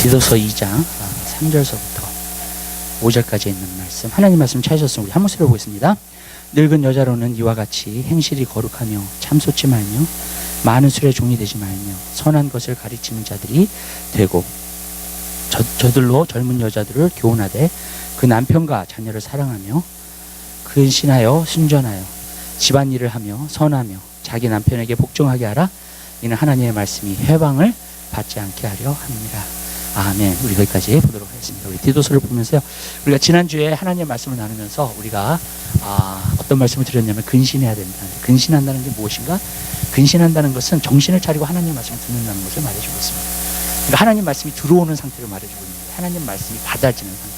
디도서 2장 3절서부터 5절까지 있는 말씀, 하나님 말씀 찾으셨으면 우리 한 목소리로 보겠습니다. 늙은 여자로는 이와 같이 행실이 거룩하며 참소치 말며 많은 술에 종이 되지 말며 선한 것을 가르치는 자들이 되고, 저들로 젊은 여자들을 교훈하되 그 남편과 자녀를 사랑하며 근신하여 순전하여 집안일을 하며 선하며 자기 남편에게 복종하게 하라. 이는 하나님의 말씀이 해방을 받지 않게 하려 합니다. 아멘. 우리 거기까지 보도록 하겠습니다. 우리 디도서를 보면서요, 우리가 지난주에 하나님의 말씀을 나누면서 우리가 어떤 말씀을 드렸냐면 근신해야 된다. 근신한다는 게 무엇인가? 근신한다는 것은 정신을 차리고 하나님의 말씀을 듣는다는 것을 말해주고 있습니다. 그러니까 하나님 말씀이 들어오는 상태를 말해주고 있는데, 하나님 말씀이 받아지는 상태.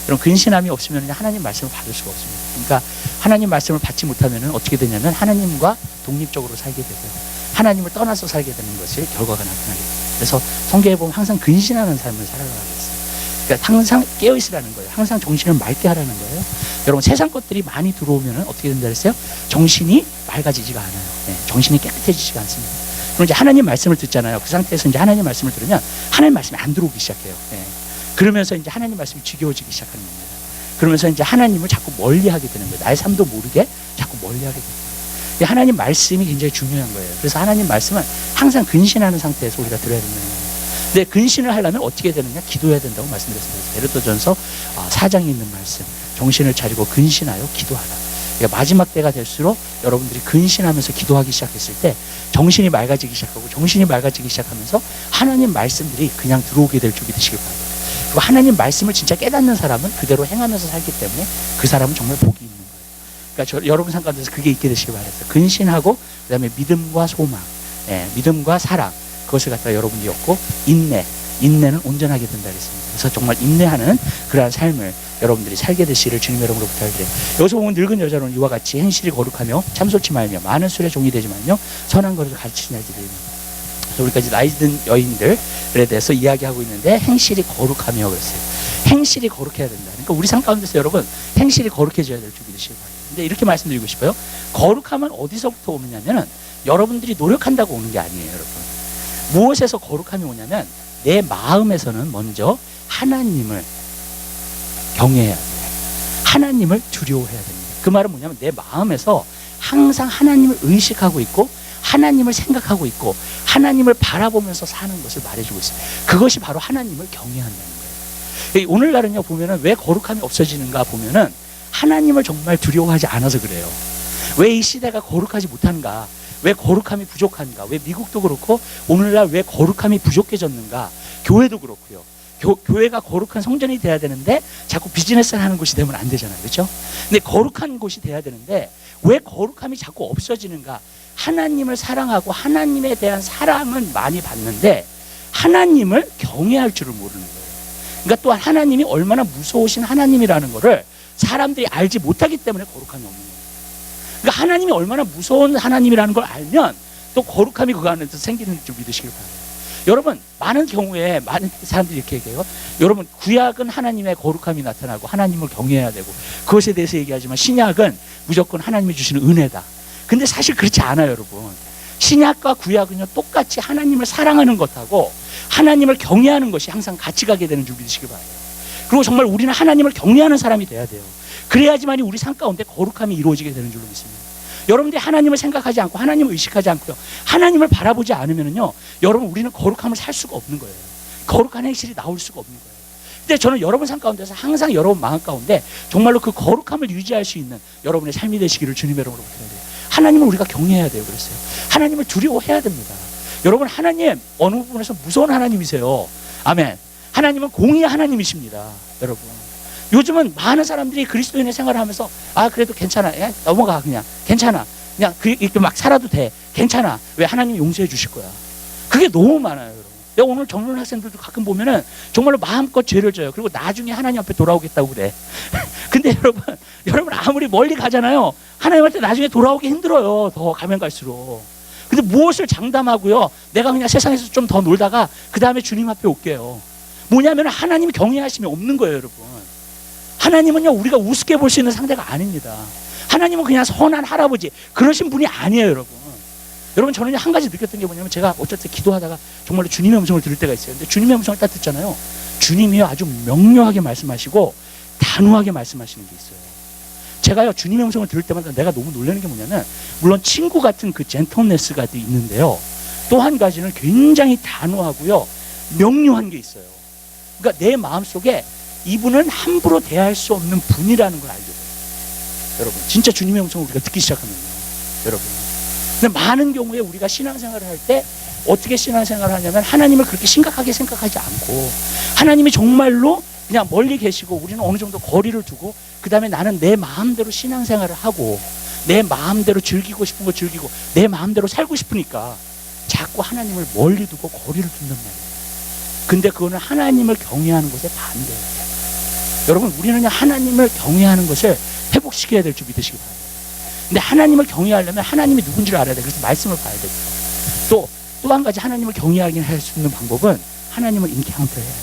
그럼 근신함이 없으면 하나님 말씀을 받을 수가 없습니다. 그러니까 하나님 말씀을 받지 못하면 어떻게 되냐면 하나님과 독립적으로 살게 되고요, 하나님을 떠나서 살게 되는 것이 결과가 나타나게 됩니다. 그래서 성경에 보면 항상 근신하는 삶을 살아가게 있어요. 그러니까 항상 깨어있으라는 거예요. 항상 정신을 맑게 하라는 거예요. 여러분, 세상 것들이 많이 들어오면 어떻게 된다 그랬어요? 정신이 맑아지지가 않아요. 네, 정신이 깨끗해지지가 않습니다. 그럼 이제 하나님 말씀을 듣잖아요. 그 상태에서 이제 하나님 말씀을 들으면 하나님 말씀이 안 들어오기 시작해요. 네. 그러면서 이제 하나님 말씀이 지겨워지기 시작하는 겁니다. 그러면서 이제 하나님을 자꾸 멀리하게 되는 거예요. 나의 삶도 모르게 자꾸 멀리하게 됩니다. 하나님 말씀이 굉장히 중요한 거예요. 그래서 하나님 말씀은 항상 근신하는 상태에서 우리가 들어야 된다는 거예요. 근데 근신을 하려면 어떻게 되느냐? 기도해야 된다고 말씀드렸습니다. 베드로전서 4장에 있는 말씀, 정신을 차리고 근신하여 기도하라. 그러니까 마지막 때가 될수록 여러분들이 근신하면서 기도하기 시작했을 때 정신이 맑아지기 시작하고, 정신이 맑아지기 시작하면서 하나님 말씀들이 그냥 들어오게 될 줄이 되시길 바랍니다. 그리고 하나님 말씀을 진짜 깨닫는 사람은 그대로 행하면서 살기 때문에 그 사람은 정말 복이 있는 거예요. 그러니까 여러분 삶 가운데서 그게 있게 되시길 바랍니다. 근신하고 그 다음에 믿음과 소망, 믿음과 사랑, 그것을 갖다가 여러분이 엮고 인내는 온전하게 된다 그랬습니다. 그래서 정말 인내하는 그러한 삶을 여러분들이 살게 되시기를 주님 여러분으로 부탁드려요. 여기서 보면 늙은 여자로는 이와 같이 행실이 거룩하며 참소치 말며 많은 술에 종이 되지 말며 선한 것을 가르치는 자들입니다. 그래서 우리까지 나이 든 여인들에 대해서 이야기하고 있는데, 행실이 거룩하며 그랬어요. 행실이 거룩해야 된다. 그러니까 우리 삶 가운데서 여러분 행실이 거룩해져야 될 줄 믿으시기 바랍니다. 근데 이렇게 말씀드리고 싶어요. 거룩함은 어디서부터 오느냐면은 여러분들이 노력한다고 오는 게 아니에요, 여러분. 무엇에서 거룩함이 오냐면 내 마음에서는 먼저 하나님을 경외해야 돼요. 하나님을 두려워해야 됩니다. 그 말은 뭐냐면 내 마음에서 항상 하나님을 의식하고 있고 하나님을 생각하고 있고 하나님을 바라보면서 사는 것을 말해주고 있어요. 그것이 바로 하나님을 경외한다는 거예요. 오늘날은요, 보면은 왜 거룩함이 없어지는가 보면은 하나님을 정말 두려워하지 않아서 그래요. 왜 이 시대가 거룩하지 못한가? 왜 거룩함이 부족한가? 왜 미국도 그렇고 오늘날 왜 거룩함이 부족해졌는가? 교회도 그렇고요. 교회가 거룩한 성전이 돼야 되는데 자꾸 비즈니스를 하는 곳이 되면 안 되잖아요. 그렇죠? 근데 거룩한 곳이 돼야 되는데 왜 거룩함이 자꾸 없어지는가? 하나님을 사랑하고 하나님에 대한 사랑은 많이 받는데 하나님을 경외할 줄을 모르는 거예요. 그러니까 또한 하나님이 얼마나 무서우신 하나님이라는 거를 사람들이 알지 못하기 때문에 거룩함이 없는 거예요. 그러니까 하나님이 얼마나 무서운 하나님이라는 걸 알면 또 거룩함이 그 안에서 생기는 줄 믿으시길 바랍니다. 여러분, 많은 경우에 많은 사람들이 이렇게 얘기해요. 여러분, 구약은 하나님의 거룩함이 나타나고 하나님을 경외해야 되고 그것에 대해서 얘기하지만 신약은 무조건 하나님이 주시는 은혜다. 근데 사실 그렇지 않아요, 여러분. 신약과 구약은요, 똑같이 하나님을 사랑하는 것하고 하나님을 경외하는 것이 항상 같이 가게 되는 줄 믿으시길 바라요. 그리고 정말 우리는 하나님을 경외하는 사람이 돼야 돼요. 그래야지만이 우리 삶 가운데 거룩함이 이루어지게 되는 줄로 믿습니다. 여러분들이 하나님을 생각하지 않고 하나님을 의식하지 않고요, 하나님을 바라보지 않으면요, 여러분, 우리는 거룩함을 살 수가 없는 거예요. 거룩한 행실이 나올 수가 없는 거예요. 근데 저는 여러분 삶 가운데서 항상 여러분 마음 가운데 정말로 그 거룩함을 유지할 수 있는 여러분의 삶이 되시기를 주님의 이름으로 부탁드려요. 하나님을 우리가 경외해야 돼요. 그랬어요. 하나님을 두려워해야 됩니다. 여러분, 하나님 어느 부분에서 무서운 하나님이세요. 아멘. 하나님은 공의의 하나님이십니다. 여러분, 요즘은 많은 사람들이 그리스도인의 생활을 하면서 그래도 괜찮아, 넘어가, 그냥 괜찮아, 그냥 이렇게 막 살아도 돼, 괜찮아, 왜 하나님이 용서해 주실 거야. 그게 너무 많아요, 여러분. 내가 오늘 젊은 학생들도 가끔 보면은 정말로 마음껏 죄를 져요. 그리고 나중에 하나님 앞에 돌아오겠다고 그래. 근데 여러분 아무리 멀리 가잖아요, 하나님한테 나중에 돌아오기 힘들어요. 더 가면 갈수록. 근데 무엇을 장담하고요, 내가 그냥 세상에서 좀 더 놀다가 그 다음에 주님 앞에 올게요. 뭐냐면 하나님이 경외하심이 없는 거예요, 여러분. 하나님은요, 우리가 우습게 볼 수 있는 상대가 아닙니다. 하나님은 그냥 선한 할아버지, 그러신 분이 아니에요, 여러분. 여러분, 저는 한 가지 느꼈던 게 뭐냐면, 제가 어쩔 때 기도하다가 정말로 주님의 음성을 들을 때가 있어요. 근데 주님의 음성을 딱 듣잖아요. 주님이 아주 명료하게 말씀하시고 단호하게 말씀하시는 게 있어요. 제가요, 주님의 음성을 들을 때마다 내가 너무 놀라는 게 뭐냐면, 물론 친구 같은 그 젠틀네스가 있는데요, 또 한 가지는 굉장히 단호하고요, 명료한 게 있어요. 그러니까 내 마음속에 이분은 함부로 대할 수 없는 분이라는 걸 알게 돼요. 여러분, 진짜 주님의 음성을 우리가 듣기 시작하면요, 여러분. 근데 많은 경우에 우리가 신앙생활을 할 때 어떻게 신앙생활을 하냐면, 하나님을 그렇게 심각하게 생각하지 않고, 하나님이 정말로 그냥 멀리 계시고 우리는 어느 정도 거리를 두고, 그 다음에 나는 내 마음대로 신앙생활을 하고 내 마음대로 즐기고 싶은 거 즐기고 내 마음대로 살고 싶으니까 자꾸 하나님을 멀리 두고 거리를 둔단 말이에요. 근데 그거는 하나님을 경외하는 것에 반대예요. 여러분, 우리는 하나님을 경외하는 것을 회복시켜야 될 줄 믿으시기 바랍니다. 근데 하나님을 경외하려면 하나님이 누군지를 알아야 돼요. 그래서 말씀을 봐야 되고, 또 한 가지 하나님을 경외하긴 할 수 있는 방법은 하나님을 인카운트를 해야 돼요.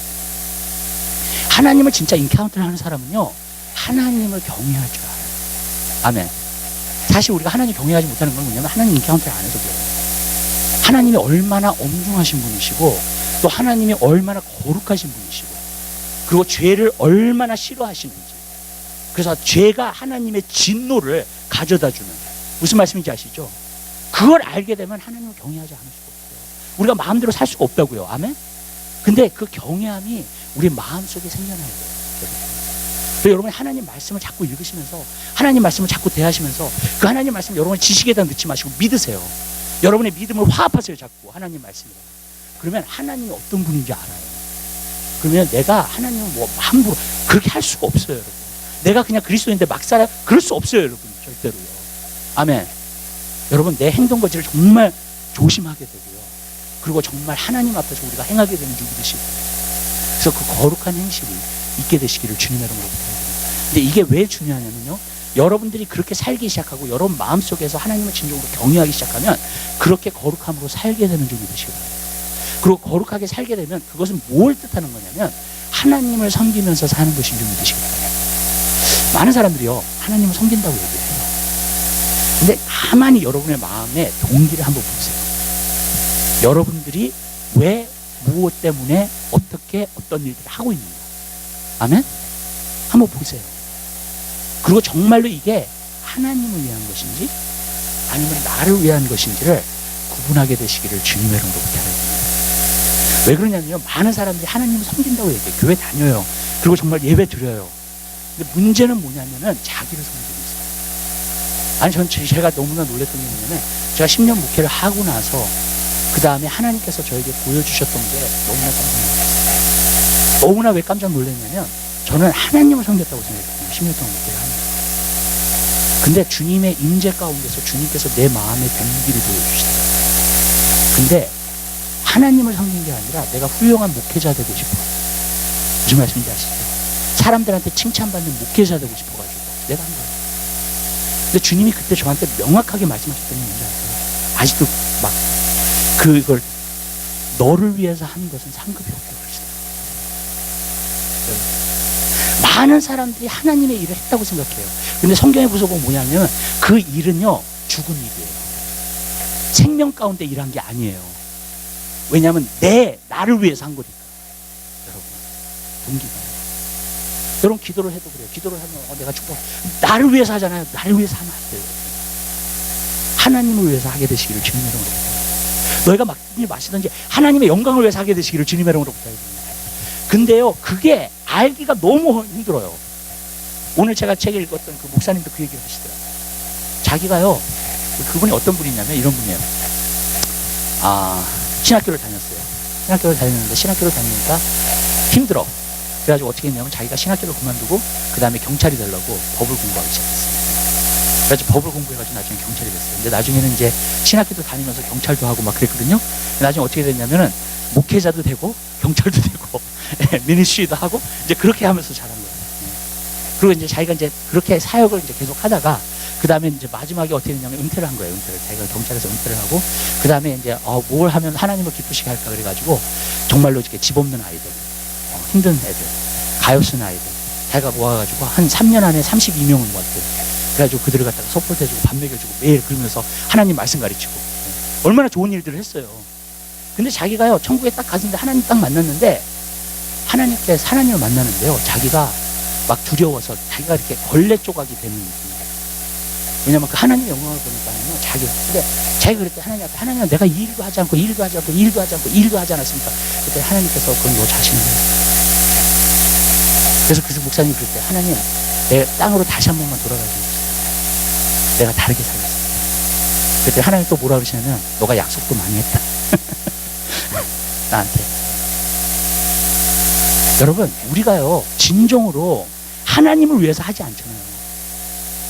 하나님을 진짜 인카운트를 하는 사람은요, 하나님을 경외할 줄 알아요. 아멘. 사실 우리가 하나님 경외하지 못하는 건 뭐냐면, 하나님 인카운트를 안 해서 그래요. 하나님이 얼마나 엄중하신 분이시고, 또 하나님이 얼마나 거룩하신 분이시고, 그리고 죄를 얼마나 싫어하시는지, 그래서 죄가 하나님의 진노를 가져다 주는, 무슨 말씀인지 아시죠? 그걸 알게 되면 하나님을 경외하지 않을 수가 없어요. 우리가 마음대로 살 수가 없다고요. 아멘. 근데 그 경외함이 우리 마음속에 생겨나야 돼요. 그래서 여러분이 하나님 말씀을 자꾸 읽으시면서, 하나님 말씀을 자꾸 대하시면서, 그 하나님 말씀을 여러분의 지식에다 넣지 마시고 믿으세요. 여러분의 믿음을 화합하세요. 자꾸 하나님 말씀이랑. 그러면 하나님이 어떤 분인지 알아요. 그러면 내가 하나님을 뭐 함부로 그렇게 할 수가 없어요, 여러분. 내가 그냥 그리스도인데 막 살아, 그럴 수 없어요, 여러분. 절대로요. 아멘. 여러분, 내 행동 거지를 정말 조심하게 되고요, 그리고 정말 하나님 앞에서 우리가 행하게 되는 줄 믿으시고, 그래서 그 거룩한 행실이 있게 되시기를 주님의 이름으로 부탁드립니다. 근데 이게 왜 중요하냐면요, 여러분들이 그렇게 살기 시작하고 여러분 마음속에서 하나님을 진정으로 경외하기 시작하면 그렇게 거룩함으로 살게 되는 줄 믿으시기 바랍니다. 그리고 거룩하게 살게 되면 그것은 뭘 뜻하는 거냐면, 하나님을 섬기면서 사는 것인 줄 믿으시기 바랍니다. 많은 사람들이요, 하나님을 섬긴다고 얘기해요. 근데 가만히 여러분의 마음의 동기를 한번 보세요. 여러분들이 왜, 무엇 때문에, 어떻게, 어떤 일들을 하고 있는가. 아멘? 한번 보세요. 그리고 정말로 이게 하나님을 위한 것인지 아니면 나를 위한 것인지를 구분하게 되시기를 주님의 이름으로 부탁드립니다. 왜 그러냐면요, 많은 사람들이 하나님을 섬긴다고 얘기해요. 교회 다녀요. 그리고 정말 예배 드려요. 근데 문제는 뭐냐면은 자기를 섬기고 있어요. 아니, 제가 너무나 놀랐던 게 뭐냐면, 제가 10년 목회를 하고 나서 그 다음에 하나님께서 저에게 보여주셨던 게 너무나 깜짝 놀랐어요. 너무나 왜 깜짝 놀랐냐면, 저는 하나님을 섬겼다고 생각했거든요. 10년 동안 목회를 하면서. 근데 주님의 임재 가운데서 주님께서 내 마음의 동기를 보여주시더라고요. 근데 하나님을 섬긴 게 아니라 내가 훌륭한 목회자 되고 싶어요. 무슨 말씀인지 아시죠? 사람들한테 칭찬받는 목회자 되고 싶어가지고 내가 한 거예요. 근데 주님이 그때 저한테 명확하게 말씀하셨던 게 뭔지 아세요? 아직도 막 그걸 너를 위해서 하는 것은 상급이 없다고 그러시더라고요. 많은 사람들이 하나님의 일을 했다고 생각해요. 근데 성경에 보면 뭐냐면, 그 일은요, 죽은 일이에요. 생명 가운데 일한 게 아니에요. 왜냐하면 나를 위해서 한 거니까. 여러분, 동기가. 여러분, 기도를 해도 그래요. 기도를 하면 내가 축복, 나를 위해서 하잖아요. 나를 위해서 하면 안 돼요. 하나님을 위해서 하게 되시기를 주님의 이름으로 부탁드립니다. 너희가 막든지 마시든지 하나님의 영광을 위해서 하게 되시기를 주님의 이름으로 부탁드립니다. 근데요, 그게 알기가 너무 힘들어요. 오늘 제가 책을 읽었던 그 목사님도 그 얘기를 하시더라고요. 자기가요, 그분이 어떤 분이냐면 이런 분이에요. 신학교를 다녔어요. 신학교를 다녔는데, 신학교를 다니니까 힘들어. 그래가지고 어떻게 했냐면, 자기가 신학교를 그만두고 그 다음에 경찰이 되려고 법을 공부하기 시작했어요. 그래가지고 법을 공부해가지고 나중에 경찰이 됐어요. 근데 나중에는 이제 신학교도 다니면서 경찰도 하고 막 그랬거든요. 나중에 어떻게 됐냐면은 목회자도 되고 경찰도 되고 미니스트리도 하고 이제 그렇게 하면서 자란 거예요. 그리고 이제 자기가 이제 그렇게 사역을 이제 계속 하다가 그 다음에 이제 마지막에 어떻게 됐냐면 은퇴를 한 거예요. 은퇴를. 자기가 경찰에서 은퇴를 하고 그 다음에 이제 뭘 하면 하나님을 기쁘시게 할까 그래가지고 정말로 이렇게 집 없는 아이들, 힘든 애들, 가엾은 아이들, 자기가 모아가지고 한 3년 안에 32명을 모았대요. 그래가지고 그들을 갖다가 서포트해주고 밥 먹여주고 매일 그러면서 하나님 말씀 가르치고. 얼마나 좋은 일들을 했어요. 근데 자기가요, 천국에 딱 갔는데 하나님 딱 만났는데, 하나님을 만나는데요, 자기가 막 두려워서 자기가 이렇게 걸레 조각이 되는 느낌이에요. 왜냐면 그 하나님의 영광을 보니까요, 근데 자기가 그랬대, 하나님 앞에, 하나님, 내가 이 일도 하지 않고, 이 일도 하지 않고, 이 일도 하지 않고, 이 일도 하지 않았습니까? 그때 하나님께서 그건 너 자신을 해요. 그래서 목사님이 그랬대, 하나님, 내 땅으로 다시 한 번만 돌아가게 해주세요. 내가 다르게 살겠습니다. 그때 하나님 또 뭐라 그러시냐면, 너가 약속도 많이 했다. 나한테. 여러분, 우리가요, 진정으로 하나님을 위해서 하지 않잖아요.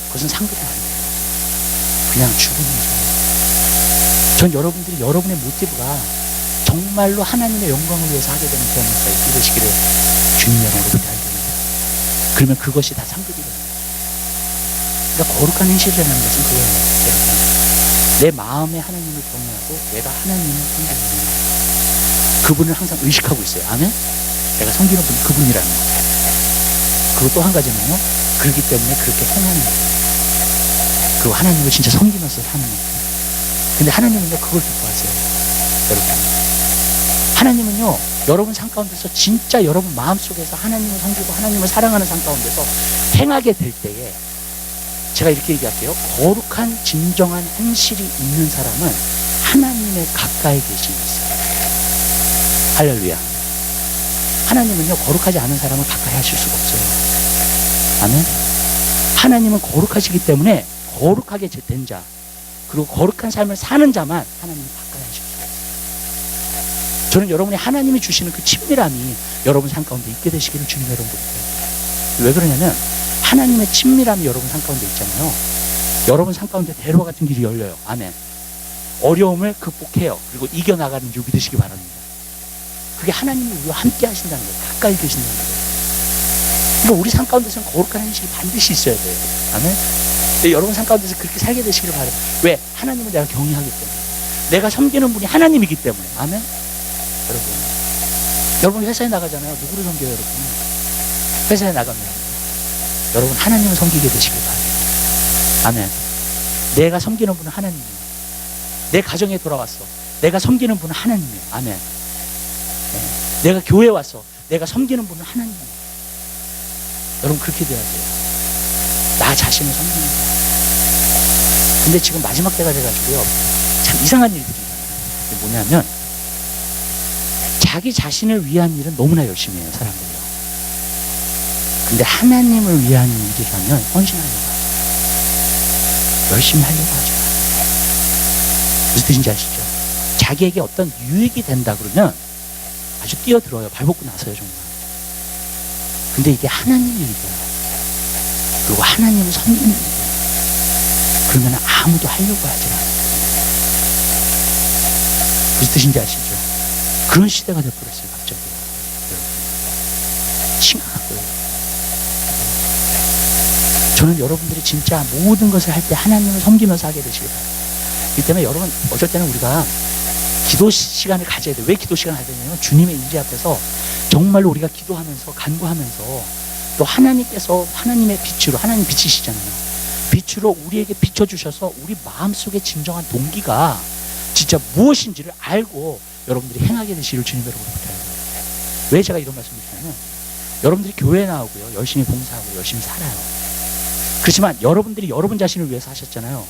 그것은 상급이 아니에요. 그냥 죽음이죠. 전 여러분들이 여러분의 모티브가 정말로 하나님의 영광을 위해서 하게 되는 경우가 이루시기를 주님 이름으로 부탁드립니다. 그러면 그것이 다 상급이 됩니다. 그러니까 거룩한 행실이라는 것은 그거예요. 여러분. 내 마음에 하나님을 경외하고 내가 하나님을 섬기는 그분을 항상 의식하고 있어요. 아멘? 내가 섬기는 분이 그분이라는 거예요. 그리고 또 한 가지는요, 그렇기 때문에 그렇게 행하는 거예요. 그리고 하나님을 진짜 섬기면서 사는 거예요. 근데 하나님은요, 그걸 기뻐하세요. 여러분. 하나님은요, 여러분 삶 가운데서 진짜 여러분 마음속에서 하나님을 섬기고 하나님을 사랑하는 삶 가운데서 행하게 될 때에, 제가 이렇게 얘기할게요. 거룩한 진정한 행실이 있는 사람은 하나님의 가까이 계심이 있어요. 할렐루야. 하나님은요, 거룩하지 않은 사람을 가까이 하실 수가 없어요. 아멘. 하나님은 거룩하시기 때문에 거룩하게 된 자, 그리고 거룩한 삶을 사는 자만 하나님이 가까이 하실 수가 있어요. 저는 여러분이 하나님이 주시는 그 친밀함이 여러분 삶 가운데 있게 되시기를 주님 여러분 부탁드려요. 왜 그러냐면 하나님의 친밀함이 여러분 삶 가운데 있잖아요. 여러분 삶 가운데 대로와 같은 길이 열려요. 아멘. 어려움을 극복해요. 그리고 이겨나가는 줄 믿으시기 바랍니다. 그게 하나님이 우리와 함께 하신다는 거예요. 가까이 계신다는 거예요. 그러니까 우리 삶 가운데서는 거룩한 행실이 반드시 있어야 돼요. 아멘. 근데 여러분 삶 가운데서 그렇게 살게 되시기를 바라요. 왜? 하나님을 내가 경외하기 때문에. 내가 섬기는 분이 하나님이기 때문에. 아멘. 여러분 회사에 나가잖아요. 누구를 섬겨요, 여러분? 회사에 나가면 여러분 하나님을 섬기게 되시길 바라요. 아멘. 내가 섬기는 분은 하나님이에요. 내 가정에 돌아왔어. 내가 섬기는 분은 하나님이에요. 아멘. 내가 교회에 왔어. 내가 섬기는 분은 하나님이에요. 여러분 그렇게 돼야 돼요. 나 자신을 섬기는 거예요. 근데 지금 마지막 때가 돼가지고요, 참 이상한 일들이 있어요. 뭐냐면 자기 자신을 위한 일은 너무나 열심히 해요, 사람들이요. 근데 하나님을 위한 일이라면 헌신하려고 하죠. 열심히 하려고 하죠. 무슨 뜻인지 아시죠? 자기에게 어떤 유익이 된다 그러면 아주 뛰어들어요. 발벗고 나서요, 정말. 근데 이게 하나님의 일이에요. 그리고 하나님을 섬기는 일이에요. 그러면 아무도 하려고 하지 않아요. 무슨 뜻인지 아시죠? 그런 시대가 돼버렸어요, 갑자기. 심각하고요. 저는 여러분들이 진짜 모든 것을 할 때 하나님을 섬기면서 하게 되시길 바랍니다. 이 때문에 여러분, 어쩔 때는 우리가 기도 시간을 가져야 돼요. 왜 기도 시간을 가져야 되냐면 주님의 임재 앞에서 정말로 우리가 기도하면서 간구하면서 또 하나님께서 하나님의 빛으로, 하나님 빛이시잖아요. 빛으로 우리에게 비춰주셔서 우리 마음속에 진정한 동기가 진짜 무엇인지를 알고 여러분들이 행하게 되시기를 주님 여러분을 부탁드려요. 왜 제가 이런 말씀을 드리냐면 여러분들이 교회에 나오고요, 열심히 봉사하고 열심히 살아요. 그렇지만 여러분들이 여러분 자신을 위해서 하셨잖아요.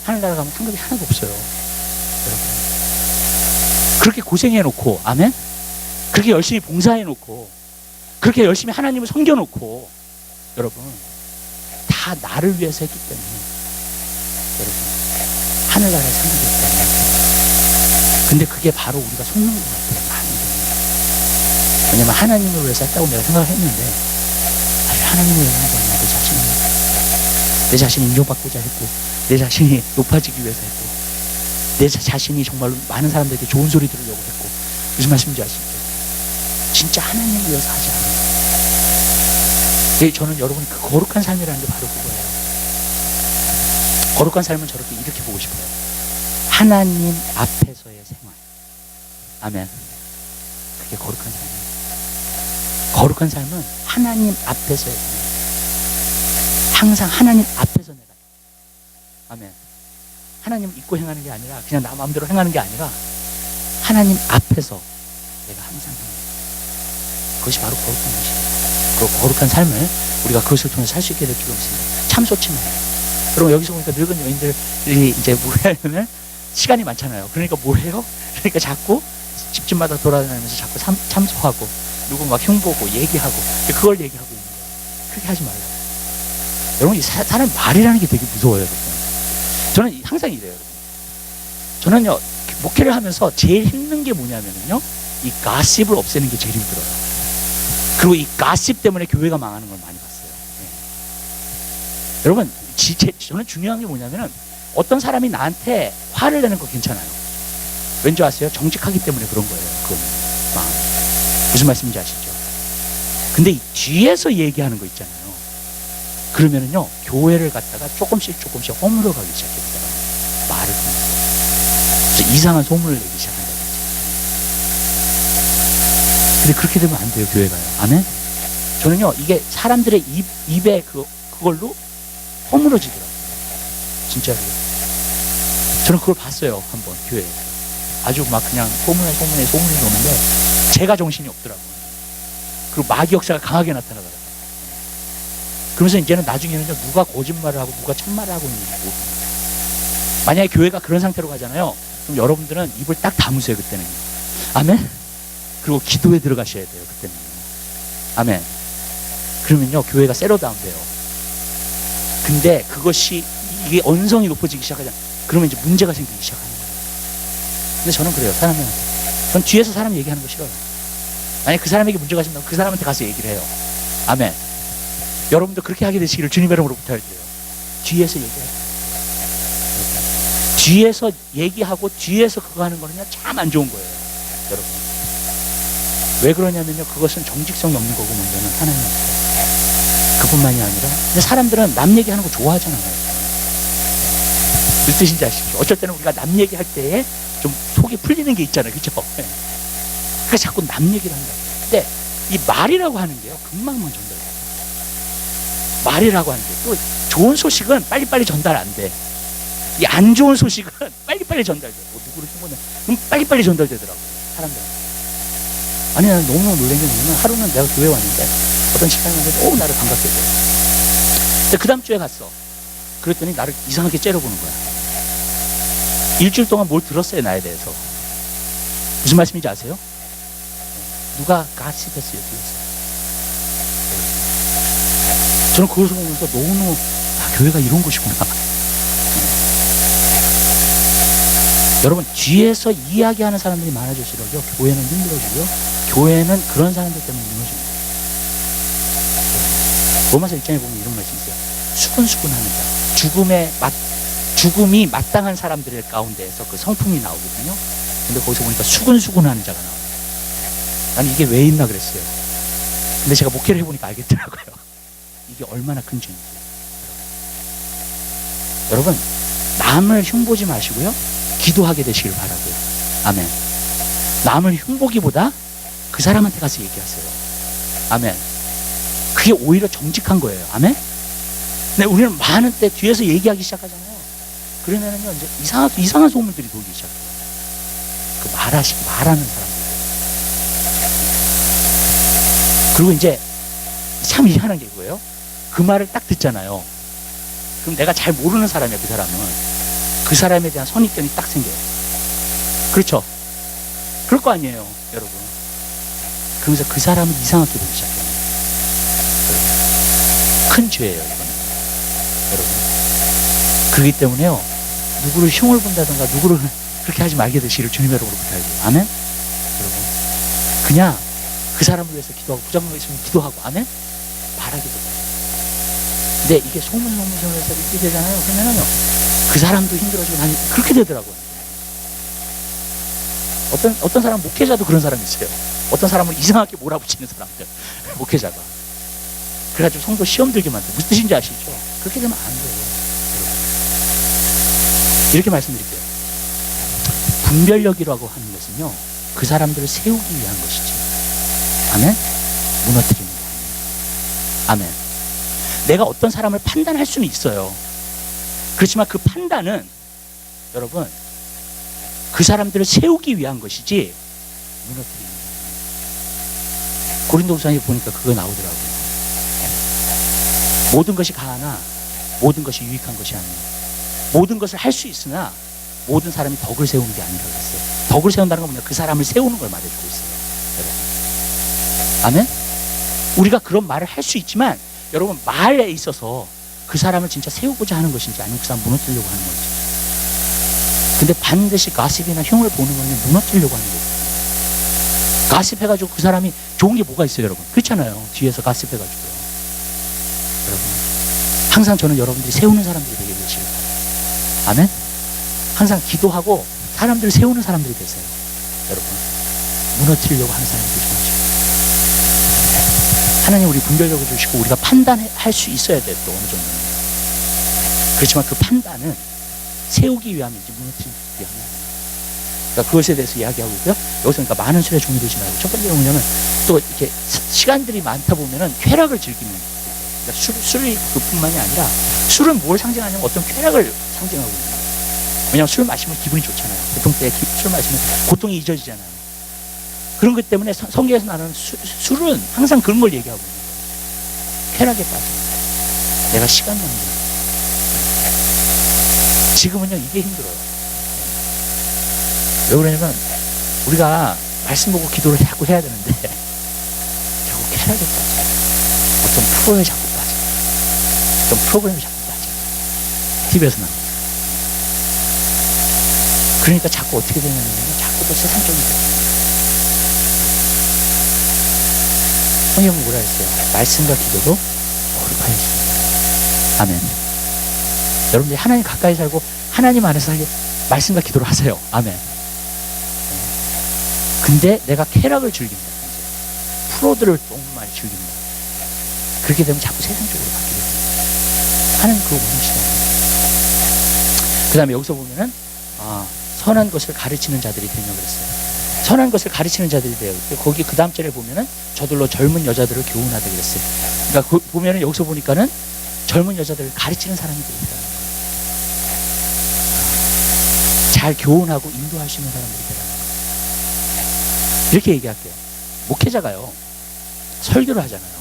하늘나라 가면 상급이 하나도 없어요. 여러분 그렇게 고생해놓고, 아멘? 그렇게 열심히 봉사해놓고 그렇게 열심히 하나님을 섬겨놓고 여러분 다 나를 위해서 했기 때문에 여러분 하늘나라에 상급이 없다는 거예요. 근데 그게 바로 우리가 속는 것 같아요. 많이. 왜냐면 하나님을 위해서 했다고 내가 생각을 했는데 하나님을 위해서 한 게 아니라 내 자신을 인정받고자 했고 내 자신이 높아지기 위해서 했고 내 자신이 정말로 많은 사람들에게 좋은 소리 들으려고 했고. 무슨 말씀인지 아시죠? 진짜 하나님을 위해서 하지 않아요. 저는 여러분이 그 거룩한 삶이라는 게 바로 그거예요. 거룩한 삶은 저렇게 이렇게 보고 싶어요. 하나님 앞에서의 생활. 아멘. 그게 거룩한 삶이에요. 거룩한 삶은 하나님 앞에서의 생활. 항상 하나님 앞에서 내가. 아멘. 하나님 잊고 행하는 게 아니라 그냥 나 마음대로 행하는 게 아니라 하나님 앞에서 내가 항상 행해요. 그것이 바로 거룩한 것이에요. 그 거룩한 삶을 우리가 그것을 통해 살 수 있게 될 필요가 있습니다. 참소치 마요. 여러분 여기서 보니까 늙은 여인들이 이제 뭐냐면 시간이 많잖아요. 그러니까 뭐 해요? 그러니까 자꾸 집집마다 돌아다니면서 자꾸 참소하고 누구 막 흉보고 얘기하고 그걸 얘기하고 있는 거예요. 그렇게 하지 말라고. 여러분 이 사람 말이라는 게 되게 무서워요. 여러분. 저는 항상 이래요. 여러분. 저는요 목회를 하면서 제일 힘든 게 뭐냐면요 이 가십을 없애는 게 제일 힘들어요. 그리고 이 가십 때문에 교회가 망하는 걸 많이 봤어요. 네. 여러분 저는 중요한 게 뭐냐면은 어떤 사람이 나한테 화를 내는 거 괜찮아요. 왠지 아세요? 정직하기 때문에 그런 거예요. 그거는 무슨 말씀인지 아시죠? 근데 이 뒤에서 얘기하는 거 있잖아요. 그러면은요 교회를 갖다가 조금씩 허물어 가기 시작합니다. 말을 통해서. 그래서 이상한 소문을 내기 시작한다. 근데 그렇게 되면 안 돼요. 교회가요. 아멘? 저는요 이게 사람들의 입에 그걸로 허물어지더라고요. 진짜로요. 저는 그걸 봤어요. 한번 교회에서. 아주 막 그냥 소문이 도는데 제가 정신이 없더라고요. 그리고 마귀 역사가 강하게 나타나더라고요. 그러면서 이제는 나중에는요 누가 거짓말을 하고 누가 참말을 하고 있는지 모르겠어요. 만약에 교회가 그런 상태로 가잖아요. 그럼 여러분들은 입을 딱 다무세요. 그때는. 아멘? 그리고 기도에 들어가셔야 돼요. 그때는. 아멘. 그러면요 교회가 셋로다운 돼요. 근데 그것이 이게 언성이 높아지기 시작하잖아요. 그러면 이제 문제가 생기기 시작하는 거예요. 근데 저는 그래요. 사람한테. 전 뒤에서 사람 얘기하는 거 싫어요. 만약에 그 사람에게 문제가 생기면 그 사람한테 가서 얘기를 해요. 아멘. 여러분도 그렇게 하게 되시기를 주님의 이름으로 부탁드려요. 뒤에서 얘기해요. 뒤에서 얘기하고 뒤에서 그거 하는 거는요 참 안 좋은 거예요. 여러분. 왜 그러냐면요 그것은 정직성이 없는 거고 먼저는 하나님한테. 그뿐만이 아니라 근데 사람들은 남 얘기하는 거 좋아하잖아요. 무슨 뜻인지 아시죠? 어쩔 때는 우리가 남 얘기할 때에 좀 속이 풀리는 게 있잖아요. 그렇죠? 그러니까 자꾸 남 얘기를 한다. 근데 이 말이라고 하는 게요 금방만 전달돼요. 말이라고 하는 게 또 좋은 소식은 빨리빨리 전달 안 돼. 이 안 좋은 소식은 빨리빨리 전달돼. 뭐 누구를 흉보내 그럼 빨리빨리 전달되더라고요. 사람들. 아니 나는 너무 놀란 게 뭐냐면 하루는 내가 교회 왔는데 어떤 집사님이 너무 나를 반갑게 해줘요. 근데 그 다음 주에 갔어. 그랬더니 나를 이상하게 째려보는 거야. 일주일 동안 뭘 들었어요 나에 대해서. 무슨 말씀인지 아세요? 누가 가십했어요 뒤에서. 저는 그것을 보면서 너무너무 교회가 이런 곳이구나. 여러분 뒤에서 이야기하는 사람들이 많아질수록요 교회는 힘들어지고요 교회는 그런 사람들 때문에 무너집니다. 로마서 1장에 보면 이런 말씀이 있어요. 수근수근하는 자. 죽음이 마땅한 사람들의 가운데에서 그 성품이 나오거든요. 근데 거기서 보니까 수근수근하는 자가 나와요. 나는 이게 왜 있나 그랬어요. 근데 제가 목회를 해보니까 알겠더라고요. 이게 얼마나 큰 죄인지. 여러분 남을 흉보지 마시고요 기도하게 되시길 바라고요. 아멘. 남을 흉보기보다 그 사람한테 가서 얘기하세요. 아멘. 그게 오히려 정직한 거예요. 아멘. 근데 우리는 많은 때 뒤에서 얘기하기 시작하잖아요. 그러면은요 이제 이상한 소문들이 돌기 시작해요. 그 말하는 사람들. 그리고 이제 참 희한한 게 이거예요. 그 말을 딱 듣잖아요. 그럼 내가 잘 모르는 사람이야. 그 사람은. 그 사람에 대한 선입견이 딱 생겨요. 그렇죠? 그럴 거 아니에요, 여러분. 그러면서 그 사람은 이상하게 보기 시작해요. 큰 죄예요, 이거는. 여러분. 그렇기 때문에요, 누구를 흉을 본다든가 누구를 그렇게 하지 말게 되시기를 주님의 이름으로 부탁드려요. 아멘? 여러분. 그냥 그 사람을 위해서 기도하고 부장님이 있으면 기도하고, 아멘? 바라기도 해요. 근데 이게 소문해서 이렇게 되잖아요. 그러면은요, 그 사람도 힘들어지고 나니 그렇게 되더라고요. 어떤 사람 목회자도 그런 사람이 있어요. 어떤 사람은 이상하게 몰아붙이는 사람들 목회자가. 그래가지고 성도 시험 들게 만들어. 무슨 뜻인지 아시죠? 그렇게 되면 안 돼요. 여러분. 이렇게 말씀드릴게요. 분별력이라고 하는 것은요, 그 사람들을 세우기 위한 것이지. 아멘? 무너뜨리는 게 아니에요. 아멘. 내가 어떤 사람을 판단할 수는 있어요. 그렇지만 그 판단은 여러분 그 사람들을 세우기 위한 것이지 무너뜨리는 거예요. 고린도후서에 보니까 그거 나오더라고요. 모든 것이 가하나 모든 것이 유익한 것이 아니에요. 모든 것을 할 수 있으나 모든 사람이 덕을 세우는 게 아니라고 했어요. 덕을 세운다는 건 뭐냐? 그 사람을 세우는 걸 말해주고 있어요. 여러분. 아멘? 우리가 그런 말을 할 수 있지만 여러분 말에 있어서 그 사람을 진짜 세우고자 하는 것인지 아니면 그 사람 무너뜨리려고 하는 건지. 근데 반드시 가십이나 흉을 보는 거는 무너뜨리려고 하는 거예요. 가십해가지고 그 사람이 좋은 게 뭐가 있어요, 여러분? 그렇잖아요. 뒤에서 가십해가지고요. 여러분, 항상 저는 여러분들이 세우는 사람들이 되게 되시길 바라요. 아멘? 항상 기도하고 사람들을 세우는 사람들이 되세요. 여러분, 무너뜨리려고 하는 사람이 되지 마시고. 하나님 우리 분별력을 주시고 우리가 판단할 수 있어야 돼요, 또 어느 정도는. 그렇지만 그 판단은 세우기 위함이지 무너뜨리기 위함이 아니에요. 그러니까 그것에 대해서 이야기하고 있고요. 여기서 그러니까 많은 술에 종이 되지 말고 첫 번째는 뭐냐면 또 이렇게 시간들이 많다 보면은 쾌락을 즐기는 그러니까 술이 그뿐만이 아니라 술은 뭘 상징하냐면 어떤 쾌락을 상징하고 있는 거예요. 왜냐하면 술 마시면 기분이 좋잖아요. 보통 때 술 마시면 고통이 잊어지잖아요. 그런 것 때문에 성경에서 나는 술은 항상 그런 걸 얘기하고 있는 거예요. 쾌락에 빠져. 내가 시간 낭비. 지금은요 이게 힘들어요. 왜 그러냐면 우리가 말씀 보고 기도를 자꾸 해야 되는데 자꾸 쾌락에 빠져. 어떤 프로에 자꾸 빠져. 어떤 프로그램에 자꾸 빠져. TV에서 나오고. 그러니까 자꾸 어떻게 되냐면 자꾸 더 세상적인 게 성경은 뭐라 했어요? 말씀과 기도로 거룩하였습니다. 아멘. 여러분들이 하나님 가까이 살고 하나님 안에서 살게 말씀과 기도를 하세요. 아멘. 근데 내가 쾌락을 즐긴다. 프로들을 정말 즐긴다. 그렇게 되면 자꾸 세상적으로 바뀌게 됩니다. 하나님 그거 원하시지 않아요. 그 다음에 여기서 보면은 선한 것을 가르치는 자들이 되냐고 그랬어요. 선한 것을 가르치는 자들이 돼요. 거기 그 다음 절에 보면은 저들로 젊은 여자들을 교훈하다 그랬어요. 그러니까 보면은 여기서 보니까는 젊은 여자들을 가르치는 사람이 되있다는 거예요. 잘 교훈하고 인도할 수 있는 사람들이 되라는 거예요. 이렇게 얘기할게요. 목회자가요 설교를 하잖아요.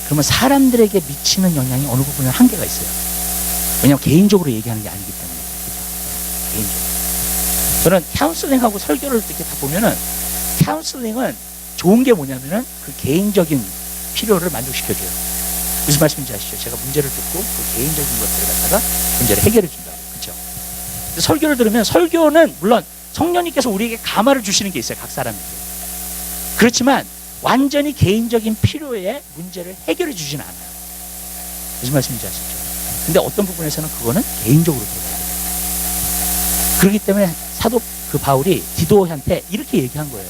그러면 사람들에게 미치는 영향이 어느 부분에 한계가 있어요. 왜냐하면 개인적으로 얘기하는 게 아니기 때문에. 개인적으로. 저는 카운슬링하고 설교를 이렇게 다 보면은 카운슬링은 좋은 게 뭐냐면은 그 개인적인 필요를 만족시켜줘요. 무슨 말씀인지 아시죠? 제가 문제를 듣고 그 개인적인 것들을 갖다가 문제를 해결해 준다고. 그렇죠? 설교를 들으면 설교는 물론 성령님께서 우리에게 감화를 주시는 게 있어요. 각 사람에게. 그렇지만 완전히 개인적인 필요에 문제를 해결해 주진 않아요. 무슨 말씀인지 아시죠? 근데 어떤 부분에서는 그거는 개인적으로 들어가요. 그렇기 때문에 사도 그 바울이 디도한테 이렇게 얘기한 거예요.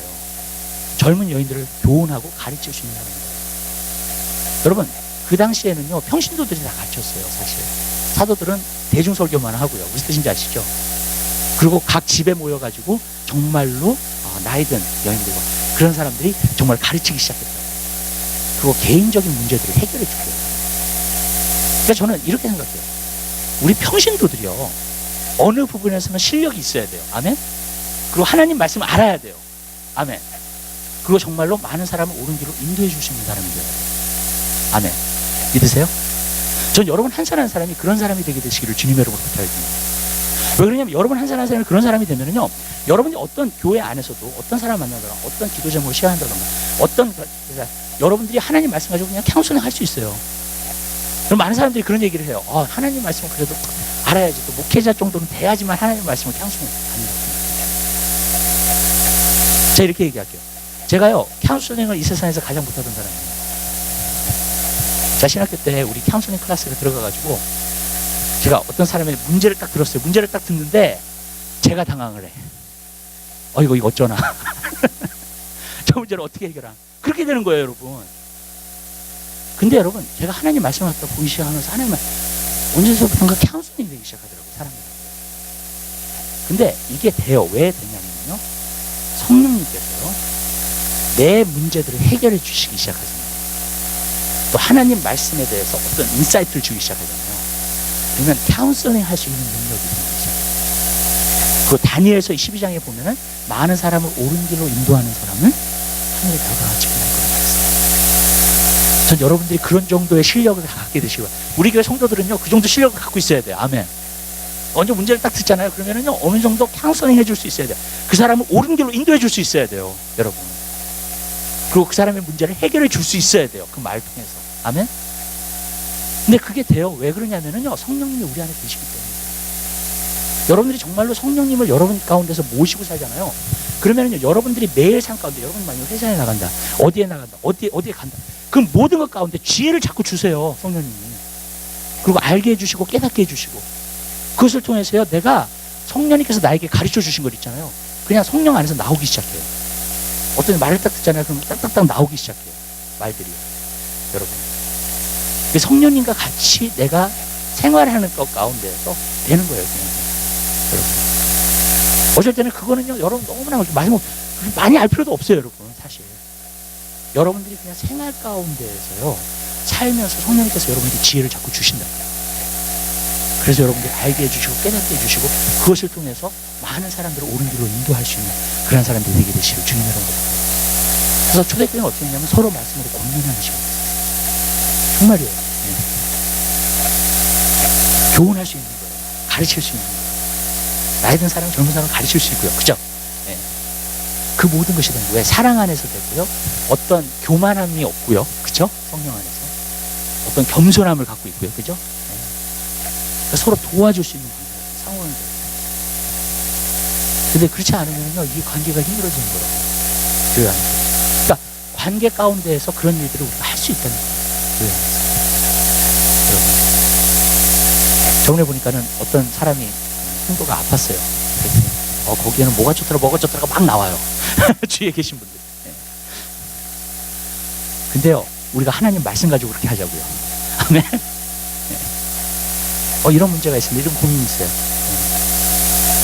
젊은 여인들을 교훈하고 가르칠 수 있는 사람인 거예요. 여러분 그 당시에는요 평신도들이 다 가르쳤어요. 사실 사도들은 대중설교만 하고요. 무슨 뜻인지 아시죠? 그리고 각 집에 모여가지고 정말로 나이든 여인들과 그런 사람들이 정말 가르치기 시작했어요. 그리고 개인적인 문제들을 해결해 주고요. 그러니까 저는 이렇게 생각해요. 우리 평신도들이요 어느 부분에서는 실력이 있어야 돼요. 아멘. 그리고 하나님 말씀을 알아야 돼요. 아멘. 그리고 정말로 많은 사람을 옳은 길로 인도해 줄 수 있는 사람이 되어야 돼요. 아멘. 믿으세요? 전 여러분 한 사람 한 사람이 그런 사람이 되게 되시기를 주님의 이름으로 부탁드립니다. 왜 그러냐면 여러분 한 사람 한 사람이 그런 사람이 되면은요 여러분이 어떤 교회 안에서도 어떤 사람 만나더라 어떤 기도 제목을 시행한다던가 어떤 여러분들이 하나님 말씀 가지고 그냥 카운슬링 할 수 있어요. 그럼 많은 사람들이 그런 얘기를 해요. 하나님 말씀은 그래도 알아야지. 또 목회자 정도는 돼야지만 하나님 말씀을 카운슬링 아니라고 생각해요. 제가 이렇게 얘기할게요. 제가요 카운슬링을 이 세상에서 가장 못하던 사람이에요. 제가 신학교 때 우리 카운슬링 클래스를 들어가가지고 제가 어떤 사람의 문제를 딱 들었어요. 문제를 딱 듣는데 제가 당황을 해. 이거 어쩌나. 저 문제를 어떻게 해결하나. 그렇게 되는 거예요, 여러분. 근데 여러분, 제가 하나님 말씀을 갖다 보기 시작하면서 하나님 언제서부턴가 카운슬링이 되기 시작하더라고요, 사람들이. 근데 이게 돼요. 왜 되냐면요. 성령님께서요, 내 문제들을 해결해 주시기 시작하잖아요. 또 하나님 말씀에 대해서 어떤 인사이트를 주기 시작하잖아요. 그러면 카운슬링 할 수 있는 능력이 생기죠. 그 다니엘서 12장에 보면은 많은 사람을 옳은 길로 인도하는 사람은 하늘의 별과 같이 빛날 거라고 했어요. 전 여러분들이 그런 정도의 실력을 갖게 되시고, 우리 교회 성도들은요 그 정도 실력을 갖고 있어야 돼요. 아멘. 먼저 문제를 딱 듣잖아요. 그러면은요 어느 정도 카운슬링 해줄 수 있어야 돼요. 그 사람을 옳은 길로 인도해 줄 수 있어야 돼요, 여러분. 그리고 그 사람의 문제를 해결해 줄 수 있어야 돼요, 그 말 통해서. 아멘. 근데 그게 돼요. 왜 그러냐면은요 성령님이 우리 안에 계시기 때문에. 여러분들이 정말로 성령님을 여러분 가운데서 모시고 살잖아요. 그러면은요 여러분들이 매일 삶 가운데, 여러분 만약 회사에 나간다, 어디에 나간다, 어디에 간다, 그 모든 것 가운데 지혜를 자꾸 주세요, 성령님이. 그리고 알게 해주시고 깨닫게 해주시고, 그것을 통해서요 내가, 성령님께서 나에게 가르쳐 주신 것 있잖아요, 그냥 성령 안에서 나오기 시작해요. 어떤 말을 딱 듣잖아요. 그럼 딱딱딱 나오기 시작해요, 말들이. 여러분, 성령님과 같이 내가 생활하는 것 가운데서 되는 거예요, 그냥. 여러분, 어쩔 때는 그거는요 여러분 너무나 말씀 많이 알 필요도 없어요, 여러분. 사실 여러분들이 그냥 생활 가운데에서요 살면서 성령님께서 여러분에게 지혜를 자꾸 주신다고요. 그래서 여러분들이 알게 해주시고 깨닫게 해주시고, 그것을 통해서 많은 사람들을 옳은 길로 인도할 수 있는 그런 사람들이 되게 되시길 주님의 이름으로 부탁드립니다. 그래서 초대교회는 어떻게 했냐면 서로 말씀으로 권면하는 시간이에요. 정말이에요. 네. 교훈할 수 있는 거예요. 가르칠 수 있는 거예요. 나이 든 사람, 젊은 사람 가르칠 수 있고요. 그죠? 네. 그 모든 것이 되는 거예요. 왜? 사랑 안에서 되고요. 어떤 교만함이 없고요. 그죠? 성령 안에서. 어떤 겸손함을 갖고 있고요. 그죠? 서로 도와줄 수 있는 관계가 상호는 돼요. 근데 그렇지 않으면요 이 관계가 힘들어지는 거라고. 교회 안에서. 그러니까 관계 가운데에서 그런 일들을 우리가 할 수 있다는 거예요, 교회 안에서. 여러분, 저번에 보니까는 어떤 사람이 성도가 아팠어요. 거기에는 뭐가 좋더라 막 나와요. 주위에 계신 분들. 네. 근데요 우리가 하나님 말씀 가지고 그렇게 하자고요. 아멘. 이런 문제가 있습니다. 이런 고민이 있어요.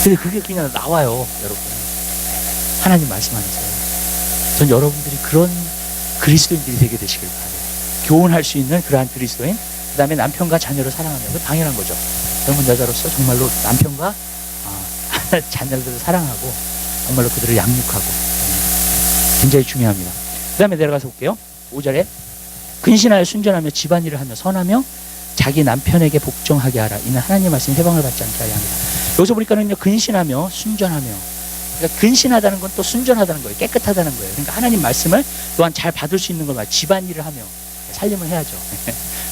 근데 그게 그냥 나와요, 여러분. 하나님 말씀 안에서요. 전 여러분들이 그런 그리스도인들이 되게 되시길 바라요. 교훈할 수 있는 그러한 그리스도인, 그 다음에 남편과 자녀를 사랑하며, 그 당연한 거죠. 젊은 여자로서 정말로 남편과 자녀들을 사랑하고 정말로 그들을 양육하고, 굉장히 중요합니다. 그 다음에 내려가서 볼게요. 5절에 근신하여 순전하며 집안일을 하며 선하며 자기 남편에게 복종하게 하라. 이는 하나님 말씀 해방을 받지 않게 하려 합니다. 여기서 보니까는요 근신하며 순전하며, 그러니까 근신하다는 건 또 순전하다는 거예요. 깨끗하다는 거예요. 그러니까 하나님 말씀을 또한 잘 받을 수 있는 걸 말, 집안일을 하며 살림을 해야죠.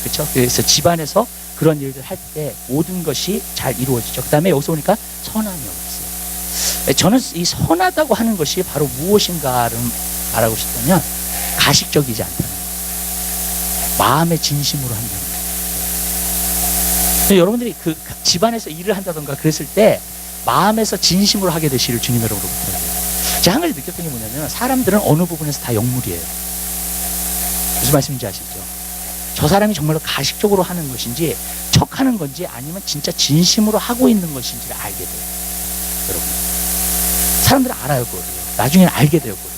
그렇죠? 그래서 집안에서 그런 일들 할 때 모든 것이 잘 이루어지죠. 그 다음에 여기서 보니까 선하며 있어요. 저는 이 선하다고 하는 것이 바로 무엇인가를 말하고 싶다면 가식적이지 않다는 거예요. 마음의 진심으로 한다는 거예요. 여러분들이 그 집안에서 일을 한다던가 그랬을 때 마음에서 진심으로 하게 되시를 주님의 이름으로 부탁드려요. 제가 한 가지 느꼈던 게 뭐냐면 사람들은 어느 부분에서 다 영물이에요. 무슨 말씀인지 아시죠? 저 사람이 정말로 가식적으로 하는 것인지 척하는 건지 아니면 진짜 진심으로 하고 있는 것인지를 알게 돼요. 여러분, 사람들은 알아요. 그거를 나중에는 알게 돼요. 그거를.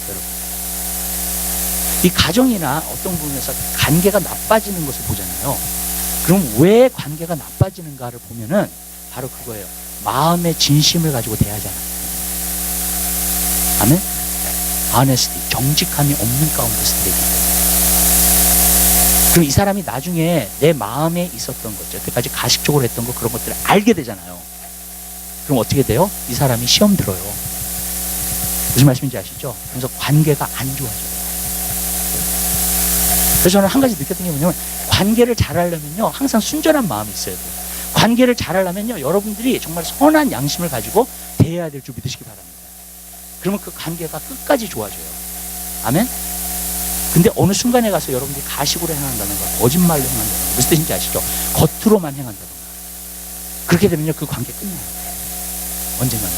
여러분, 이 가정이나 어떤 부분에서 관계가 나빠지는 것을 보잖아요. 그럼 왜 관계가 나빠지는가를 보면은 바로 그거예요. 마음의 진심을 가지고 대하지 않아요. 아멘? honesty, 정직함이 없는 가운데서 되기 때문에. 그럼 이 사람이 나중에 내 마음에 있었던 것, 여태까지 가식적으로 했던 것, 그런 것들을 알게 되잖아요. 그럼 어떻게 돼요? 이 사람이 시험 들어요. 무슨 말씀인지 아시죠? 그래서 관계가 안 좋아져요. 그래서 저는 한 가지 느꼈던 게 뭐냐면 관계를 잘하려면요 항상 순전한 마음이 있어야 돼요. 관계를 잘하려면요 여러분들이 정말 선한 양심을 가지고 대해야 될 줄 믿으시기 바랍니다. 그러면 그 관계가 끝까지 좋아져요. 아멘? 근데 어느 순간에 가서 여러분들이 가식으로 행한다든가 거짓말로 행한다든가 무슨 뜻인지 아시죠? 겉으로만 행한다든가 그렇게 되면요 그 관계 끝나요. 언젠가는.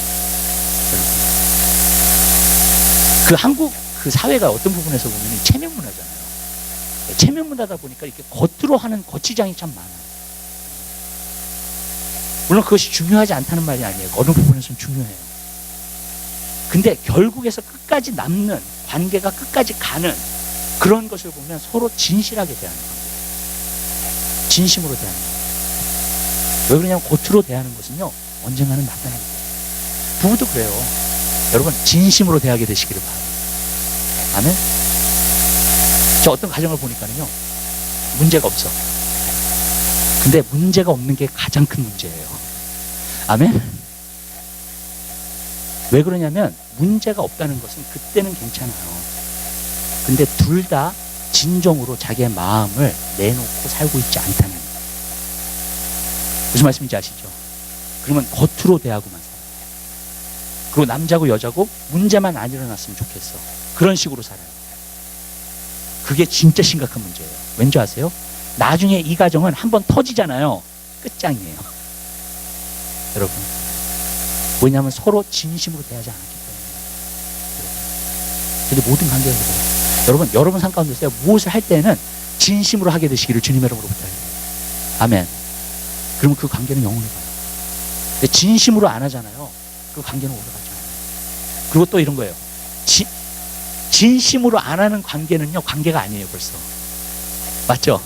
그 한국 그 사회가 어떤 부분에서 보면 체면 문화잖아요. 체면 문화다 보니까 이렇게 겉으로 하는 거치장이 참 많아요. 물론 그것이 중요하지 않다는 말이 아니에요. 어느 부분에서는 중요해요. 근데 결국에서 끝까지 남는 관계가 끝까지 가는 그런 것을 보면 서로 진실하게 대하는 거예요. 진심으로 대하는 거예요. 왜 그러냐면 겉으로 대하는 것은요 언젠가는 나타나게 돼요. 부부도 그래요. 여러분 진심으로 대하게 되시기를 바랍니다. 아멘. 저 어떤 가정을 보니까는요, 문제가 없어. 근데 문제가 없는 게 가장 큰 문제예요. 아멘. 왜 그러냐면 문제가 없다는 것은 그때는 괜찮아요. 근데 둘 다 진정으로 자기의 마음을 내놓고 살고 있지 않다는, 무슨 말씀인지 아시죠? 그러면 겉으로 대하고만 살아요. 그리고 남자고 여자고 문제만 안 일어났으면 좋겠어. 그런 식으로 살아요. 그게 진짜 심각한 문제예요. 왠지 아세요? 나중에 이 가정은 한번 터지잖아요. 끝장이에요. 여러분, 뭐냐면 서로 진심으로 대하지 않았기 때문에. 근데 모든 관계가 그래요. 여러분 삶 가운데서 무엇을 할 때는 진심으로 하게 되시기를 주님의 이름으로 부탁해요. 아멘. 그러면 그 관계는 영원히 가요. 근데 진심으로 안 하잖아요. 그 관계는 오래 가죠. 그리고 또 이런 거예요. 진심으로 안 하는 관계는요, 관계가 아니에요, 벌써. 맞죠?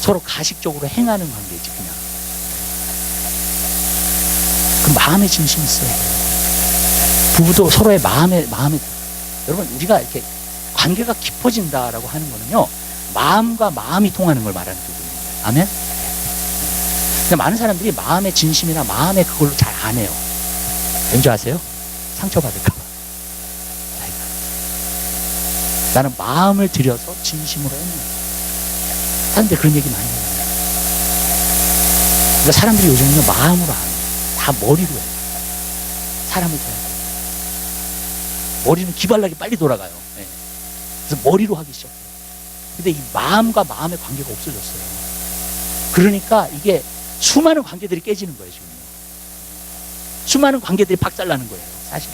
서로 가식적으로 행하는 관계지, 그냥. 그 마음에 진심이 있어요. 부부도 서로의 마음에, 여러분, 우리가 이렇게 관계가 깊어진다라고 하는 거는요, 마음과 마음이 통하는 걸 말하는 거거든요. 아멘? 근데 많은 사람들이 마음의 진심이나 마음의 그걸로 잘 안 해요. 왠지 아세요? 상처받을까봐. 나는 마음을 들여서 진심으로 했는데. 사람들이 그런 얘기 많이 해요. 그러니까 사람들이 요즘은요, 마음으로 안 해요. 다 머리로 해요. 사람을 대하고. 머리는 기발나게 빨리 돌아가요. 네. 그래서 머리로 하기 시작해요. 근데 이 마음과 마음의 관계가 없어졌어요. 그러니까 이게 수많은 관계들이 깨지는 거예요, 지금요. 수많은 관계들이 박살나는 거예요, 사실은.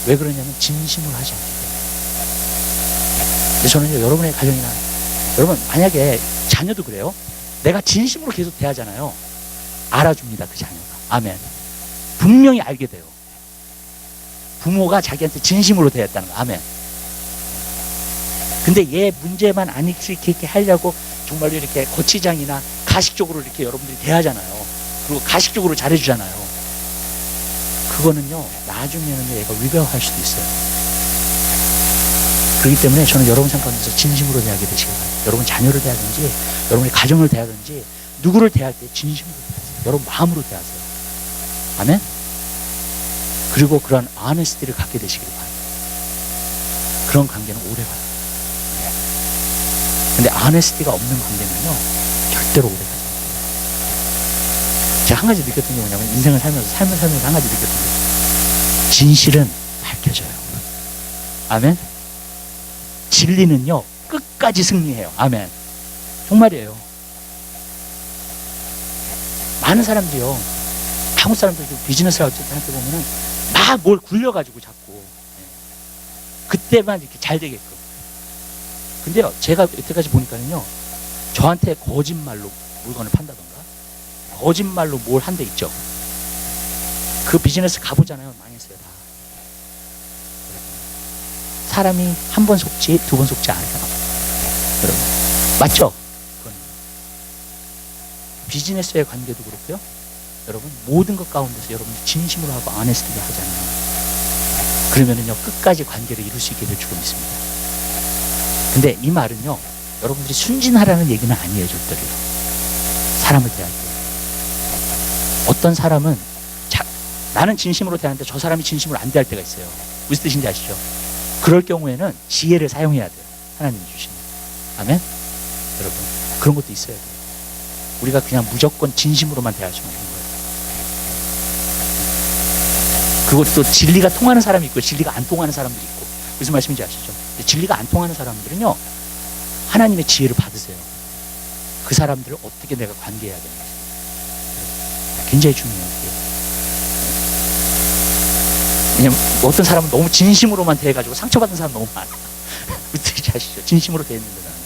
왜 그러냐면 진심으로 하지 않기 때문에. 근데 저는요, 여러분의 가정이나, 여러분 만약에 자녀도 그래요. 내가 진심으로 계속 대하잖아요. 알아줍니다, 그 자녀가. 아멘. 분명히 알게 돼요. 부모가 자기한테 진심으로 대했다는 거. 아멘. 근데 얘 문제만 안 일으키게 하려고 정말로 이렇게 거치장이나 가식적으로 이렇게 여러분들이 대하잖아요. 그리고 가식적으로 잘해주잖아요. 그거는요, 나중에는 얘가 위배할 수도 있어요. 그렇기 때문에 저는 여러분 삶 가운데서 진심으로 대하게 되시길 바랍니다. 여러분 자녀를 대하든지, 여러분의 가정을 대하든지, 누구를 대할 때 진심으로 대하세요. 여러분 마음으로 대하세요. 아멘? 그리고 그런 아네스티를 갖게 되시길 바랍니다. 그런 관계는 오래 가요. 근데 아네스티가 없는 관계는요, 절대로 오래 가지 않아요. 제가 한 가지 느꼈던 게 뭐냐면, 인생을 살면서 한 가지 느꼈던 게, 진실은 밝혀져요. 아멘? 진리는요, 끝까지 승리해요. 아멘. 정말이에요. 많은 사람들이요, 한국 사람들도 비즈니스를 할 때 보면은 막 뭘 굴려가지고 자꾸 그때만 이렇게 잘 되게끔. 근데요, 제가 여태까지 보니까는요, 저한테 거짓말로 물건을 판다던가 거짓말로 뭘 한 데 있죠. 그 비즈니스 가보잖아요. 망했어요, 다. 사람이 한 번 속지 두 번 속지 않아요. 여러분 맞죠? 그건 비즈니스의 관계도 그렇고요. 여러분 모든 것 가운데서 여러분이 진심으로 하고 아네스티를 하잖아요. 그러면은요, 끝까지 관계를 이룰 수 있게 될 줄로 믿습니다. 근데 이 말은요, 여러분들이 순진하라는 얘기는 아니에요, 절대로요. 사람을 대할 때 어떤 사람은 나는 진심으로 대하는데 저 사람이 진심으로 안 대할 때가 있어요. 무슨 뜻인지 아시죠? 그럴 경우에는 지혜를 사용해야 돼요. 하나님이 주시는. 아멘? 여러분 그런 것도 있어야 돼요. 우리가 그냥 무조건 진심으로만 대할 수는 없는 거예요. 그것도 진리가 통하는 사람이 있고 진리가 안 통하는 사람들이 있고. 무슨 말씀인지 아시죠? 진리가 안 통하는 사람들은요, 하나님의 지혜를 받으세요. 그 사람들을 어떻게 내가 관계해야 되는지. 굉장히 중요해요. 왜냐면 어떤 사람은 너무 진심으로만 대해가지고 상처받은 사람 너무 많아. 어떻게 아시죠? 진심으로 대했는데 나는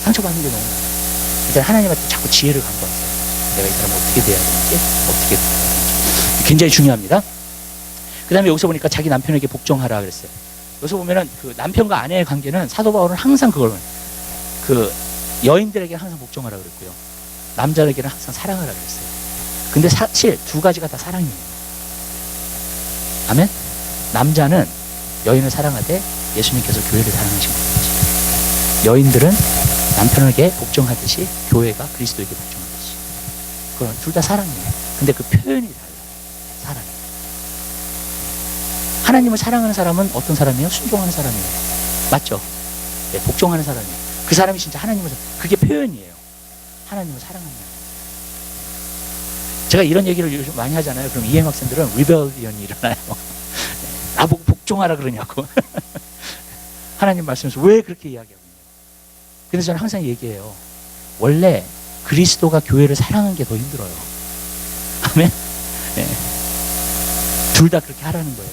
상처받는 게 너무 많아. 일단 하나님한테 자꾸 지혜를 갖고 왔어요. 내가 이 사람을 어떻게 대해야 되는지, 어떻게 대해야 되는지. 굉장히 중요합니다. 그 다음에 여기서 보니까 자기 남편에게 복종하라 그랬어요. 여기서 보면은 그 남편과 아내의 관계는 사도 바울은 항상 그걸, 그 여인들에게 항상 복종하라 그랬고요. 남자에게는 항상 사랑하라 그랬어요. 근데 사실 두 가지가 다 사랑이에요. 아멘? 남자는 여인을 사랑하되 예수님께서 교회를 사랑하신 것이지. 여인들은 남편에게 복종하듯이 교회가 그리스도에게 복종하듯이. 그건 둘 다 사랑이에요. 근데 그 표현이 달라요. 사랑이. 하나님을 사랑하는 사람은 어떤 사람이에요? 순종하는 사람이에요. 맞죠? 네, 복종하는 사람이에요. 그 사람이 진짜 하나님을 그게 표현이에요. 하나님을 사랑한다. 제가 이런 얘기를 요즘 많이 하잖아요. 그럼 EM 학생들은 리벨리언이 일어나요. 나보고 복종하라 그러냐고. 하나님 말씀에서 왜 그렇게 이야기하고 있냐고. 그래서 저는 항상 얘기해요. 원래 그리스도가 교회를 사랑하는 게 더 힘들어요. 아멘? 네. 둘 다 그렇게 하라는 거예요.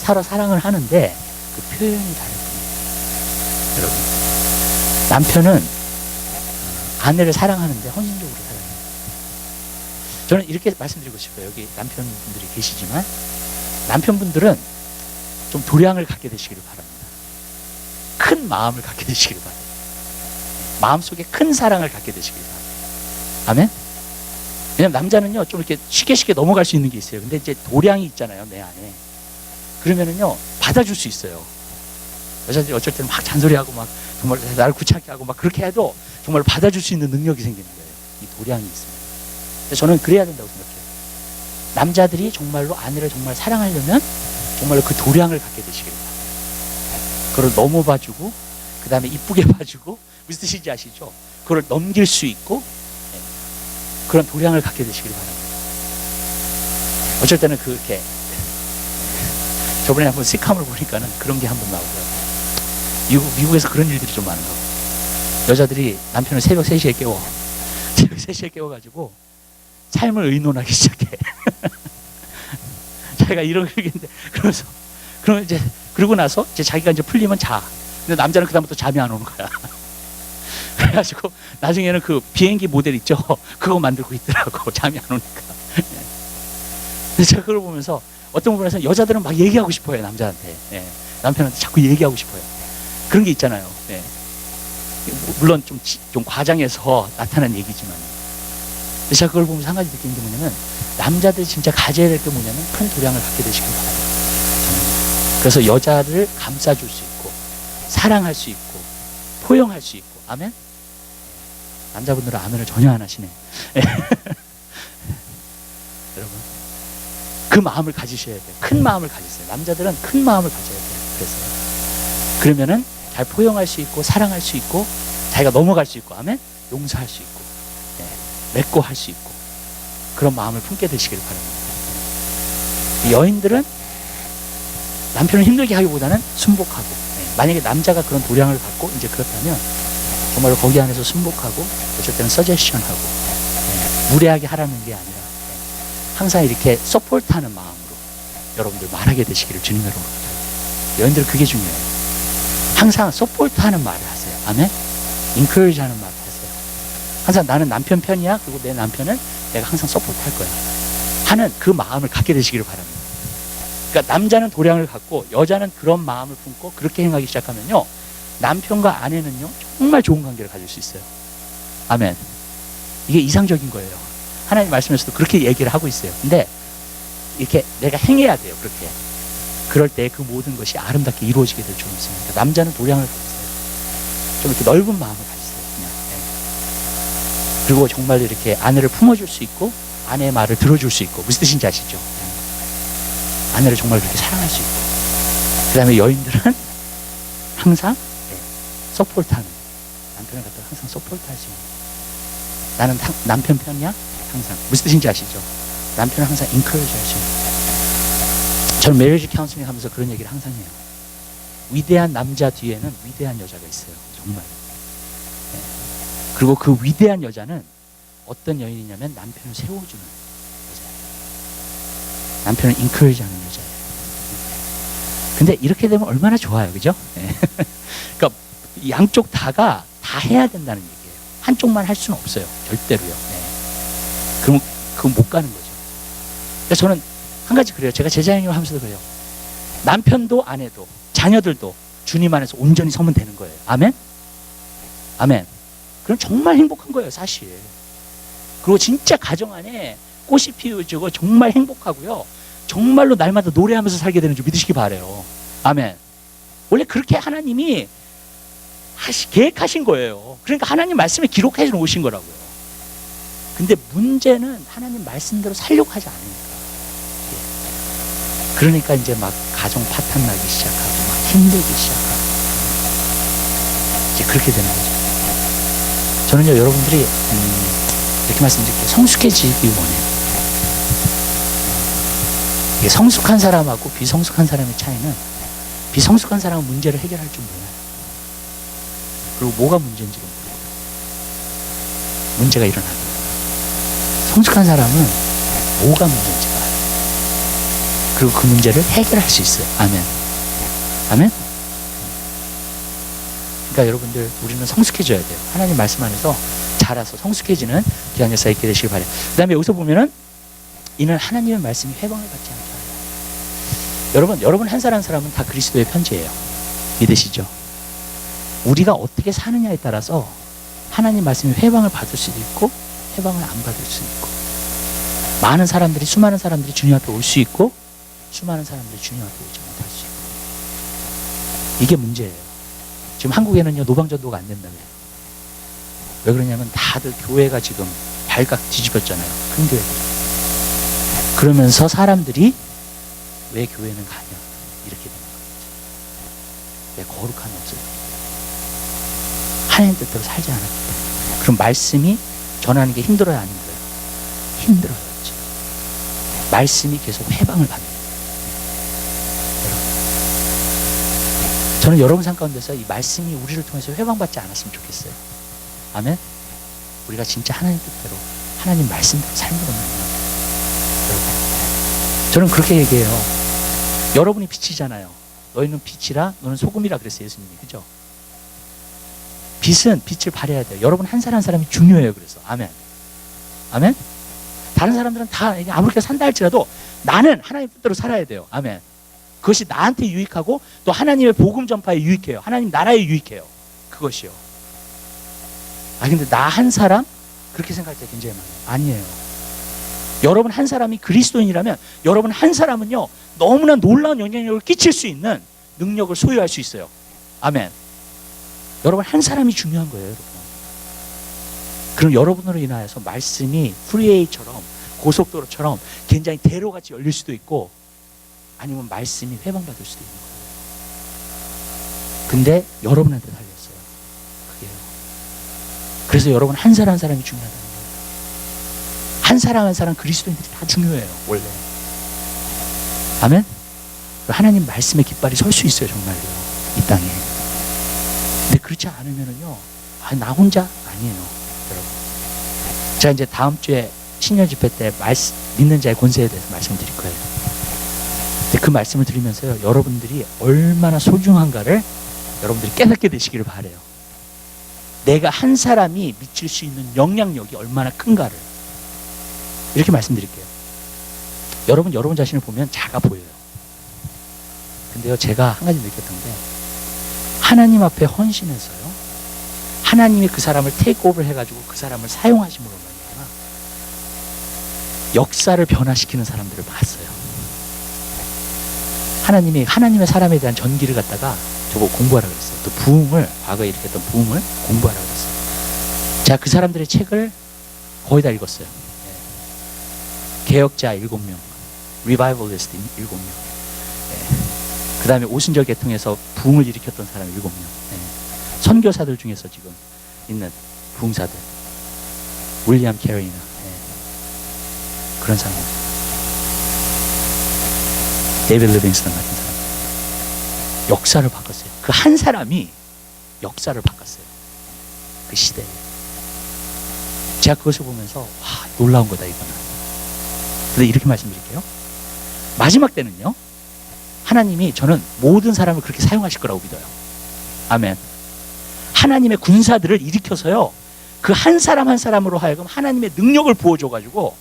서로 사랑을 하는데 그 표현이 다르거든요. 여러분, 남편은 아내를 사랑하는데 헌신적으로 사랑해요. 저는 이렇게 말씀드리고 싶어요. 여기 남편분들이 계시지만 남편분들은 좀 도량을 갖게 되시기를 바랍니다. 큰 마음을 갖게 되시기를 바랍니다. 마음속에 큰 사랑을 갖게 되시기를 바랍니다. 아멘? 왜냐면 남자는요 좀 이렇게 쉽게 넘어갈 수 있는 게 있어요. 근데 이제 도량이 있잖아요, 내 안에. 그러면은요 받아줄 수 있어요. 여자들이 어쩔 때는 막 잔소리하고 막 정말 나를 귀찮게 하고 막 그렇게 해도 정말 받아줄 수 있는 능력이 생기는 거예요. 이 도량이 있습니다. 저는 그래야 된다고 생각해요. 남자들이 정말로 아내를 정말 사랑하려면 정말로 그 도량을 갖게 되시길 바랍니다. 그걸 너무 봐주고 그 다음에 이쁘게 봐주고 무슨 뜻인지 아시죠? 그걸 넘길 수 있고 그런 도량을 갖게 되시길 바랍니다. 어쩔 때는 그렇게 저번에 한번 시캄을 보니까는 그런 게 한번 나오더라고요. 미국에서 그런 일들이 좀 많은 거예요. 여자들이 남편을 새벽 3시에 깨워. 새벽 3시에 깨워가지고 삶을 의논하기 시작해. 자기가 이런 얘기인데 그러면서 그러면 이제 그러고 나서 이제 자기가 이제 풀리면 자. 근데 남자는 그다음부터 잠이 안 오는 거야. 그래가지고 나중에는 그 비행기 모델 있죠. 그거 만들고 있더라고. 잠이 안 오니까. 근데 제가 그걸 보면서 어떤 부분에서 여자들은 막 얘기하고 싶어요. 남자한테. 예. 남편한테 자꾸 얘기하고 싶어요. 그런 게 있잖아요. 예. 물론 좀 과장해서 나타난 얘기지만. 근데 제가 그걸 보면서 한 가지 느끼는 게 뭐냐면 남자들이 진짜 가져야 될 게 뭐냐면 큰 도량을 갖게 되시길 바라요. 그래서 여자를 감싸줄 수 있고 사랑할 수 있고 포용할 수 있고. 아멘? 남자분들은 아멘을 전혀 안 하시네. 여러분 그 마음을 가지셔야 돼요. 큰 마음을 가지세요. 남자들은 큰 마음을 가져야 돼요. 그래서 그러면은 잘 포용할 수 있고 사랑할 수 있고 자기가 넘어갈 수 있고 아멘? 용서할 수 있고 맺고 할 수 있고 그런 마음을 품게 되시길 바랍니다. 여인들은 남편을 힘들게 하기보다는 순복하고 만약에 남자가 그런 도량을 갖고 이제 그렇다면 정말로 거기 안에서 순복하고 어쩔 때는 서제션하고 무례하게 하라는 게 아니라 항상 이렇게 서포트하는 마음으로 여러분들 말하게 되시기를 주님의 이름으로 부탁드립니다. 여인들 그게 중요해요. 항상 서포트하는 말을 하세요. 아멘? 인커리지하는 말을 하세요. 항상 나는 남편 편이야. 그리고 내 남편은 내가 항상 서포트할 거야. 하는 그 마음을 갖게 되시기를 바랍니다. 그러니까 남자는 도량을 갖고 여자는 그런 마음을 품고 그렇게 행하기 시작하면요. 남편과 아내는요. 정말 좋은 관계를 가질 수 있어요. 아멘. 이게 이상적인 거예요. 하나님 말씀에서도 그렇게 얘기를 하고 있어요. 근데 이렇게 내가 행해야 돼요. 그렇게. 그럴 때 그 모든 것이 아름답게 이루어지게 될 줄은 있습니다. 그러니까 남자는 도량을 가지세요. 좀 이렇게 넓은 마음을 가지세요. 그냥. 그리고 정말 이렇게 아내를 품어줄 수 있고 아내의 말을 들어줄 수 있고 무슨 뜻인지 아시죠? 아내를 정말 그렇게 사랑할 수 있고 그 다음에 여인들은 항상 서포트하는 남편을 갖다가 항상 서포트할 수 있는 나는 남편 편이야? 항상 무슨 뜻인지 아시죠? 남편을 항상 인커리지 할 수 있는 저는 메리지 카운슬링 하면서 그런 얘기를 항상 해요. 위대한 남자 뒤에는 위대한 여자가 있어요. 정말. 그리고 그 위대한 여자는 어떤 여인이냐면 남편을 세워주는 여자예요. 남편을 인커리지하는 여자예요. 근데 이렇게 되면 얼마나 좋아요. 그죠? 그러니까 양쪽 다가 다 해야 된다는 얘기예요. 한쪽만 할 수는 없어요. 절대로요. 그럼 그건 못 가는 거죠. 그러니까 저는 한 가지 그래요. 제가 제자행을 하면서도 그래요. 남편도 아내도 자녀들도 주님 안에서 온전히 서면 되는 거예요. 아멘? 아멘. 그럼 정말 행복한 거예요. 사실. 그리고 진짜 가정 안에 꽃이 피어지고 정말 행복하고요. 정말로 날마다 노래하면서 살게 되는 줄 믿으시기 바라요. 아멘. 원래 그렇게 하나님이 계획하신 거예요. 그러니까 하나님 말씀을 기록해 놓으신 거라고요. 근데 문제는 하나님 말씀대로 살려고 하지 않으니까. 그러니까 이제 막 가정 파탄 나기 시작하고 막 힘들기 시작하고 이제 그렇게 되는 거죠. 저는요, 여러분들이 이렇게 말씀드릴게요. 성숙해지기 원해요. 이게 성숙한 사람하고 비성숙한 사람의 차이는, 비성숙한 사람은 문제를 해결할 줄 몰라요. 그리고 뭐가 문제인지를 모르고 문제가 일어나요. 성숙한 사람은 뭐가 문제인지 알아요. 그리고 그 문제를 해결할 수 있어요. 아멘. 아멘. 그러니까 여러분들, 우리는 성숙해져야 돼요. 하나님 말씀 안에서 자라서 성숙해지는 귀한 역사 있게 되시길 바라요. 그 다음에 여기서 보면은 이는 하나님의 말씀이 회방을 받지 않게 하려. 여러분 한 사람 한 사람은 다 그리스도의 편지예요. 믿으시죠? 우리가 어떻게 사느냐에 따라서 하나님 말씀이 회방을 받을 수도 있고 회방을 안 받을 수도 있고, 수많은 사람들이 주님 앞에 올 수 있고 수많은 사람들이 주님 앞에 오지 못할 수 있고, 이게 문제예요. 지금 한국에는요, 노방전도가 안 된다고요. 왜 그러냐면 다들 교회가 지금 발각 뒤집혔잖아요. 큰 교회들. 그러면서 사람들이 왜 교회는 가냐 이렇게 되는 거죠. 왜 거룩함이 없어요? 하나님 뜻대로 살지 않았기 때문에. 그럼 말씀이 전하는 게 힘들어야 하는 거예요? 힘들어요. 말씀이 계속 회방을 받는 거예요. 저는 여러분 삶 가운데서 이 말씀이 우리를 통해서 회방받지 않았으면 좋겠어요. 아멘. 우리가 진짜 하나님 뜻대로, 하나님 말씀대로 삶으로 말이에요. 저는 그렇게 얘기해요. 여러분이 빛이잖아요. 너희는 빛이라, 너는 소금이라 그랬어요, 예수님이. 그죠? 빛은 빛을 발해야 돼요. 여러분 한 사람 한 사람이 중요해요. 그래서 아멘. 아멘. 다른 사람들은 다 아무렇게 산다 할지라도 나는 하나님 뜻대로 살아야 돼요. 아멘. 그것이 나한테 유익하고 또 하나님의 복음 전파에 유익해요. 하나님 나라에 유익해요. 그것이요. 근데 나 한 사람? 그렇게 생각할 때 굉장히 많아요. 아니에요. 여러분 한 사람이 그리스도인이라면 여러분 한 사람은요, 너무나 놀라운 영향력을 끼칠 수 있는 능력을 소유할 수 있어요. 아멘. 여러분 한 사람이 중요한 거예요, 여러분. 그럼 여러분으로 인하여서 말씀이 프리웨이처럼, 고속도로처럼 굉장히 대로같이 열릴 수도 있고, 아니면 말씀이 회방받을 수도 있는 거예요. 근데 여러분한테 달렸어요. 그게요. 그래서 여러분 한 사람 한 사람이 중요하다는 거예요. 한 사람 한 사람 그리스도인들이 다 중요해요, 원래. 아멘? 하나님 말씀의 깃발이 설 수 있어요, 정말요. 이 땅에. 근데 그렇지 않으면은요, 나 혼자 아니에요, 여러분. 제가 이제 다음 주에 신년 집회 때 믿는 자의 권세에 대해서 말씀드릴 거예요. 근데 그 말씀을 드리면서요, 여러분들이 얼마나 소중한가를 여러분들이 깨닫게 되시기를 바라요. 내가 한 사람이 미칠 수 있는 영향력이 얼마나 큰가를 이렇게 말씀드릴게요. 여러분 자신을 보면 작아 보여요. 근데요, 제가 한 가지 느꼈던 게, 하나님 앞에 헌신해서요, 하나님이 그 사람을 테이크오버 해가지고 그 사람을 사용하심으로 말미암아 역사를 변화시키는 사람들을 봤어요. 하나님이 하나님의 사람에 대한 전기를 갖다가 저보고 공부하라 그랬어요. 또 부흥을, 과거에 일으켰던 부흥을 공부하라 그랬어요. 제가 그 사람들의 책을 거의 다 읽었어요. 개혁자 7명, 리바이벌리스트 7명, 그 다음에 오순절 계통에서 부흥을 일으켰던 사람 7명, 선교사들 중에서 지금 있는 부흥사들, 윌리엄 캐리나, 그런 사람들, 데이비드 리빙스턴 같은 사람, 역사를 바꿨어요. 그 한 사람이 역사를 바꿨어요. 그 시대에. 제가 그것을 보면서 놀라운 거다 이거는. 근데 이렇게 말씀드릴게요. 마지막 때는요, 하나님이, 저는 모든 사람을 그렇게 사용하실 거라고 믿어요. 아멘. 하나님의 군사들을 일으켜서요, 그 한 사람 한 사람으로 하여금 하나님의 능력을 부어줘가지고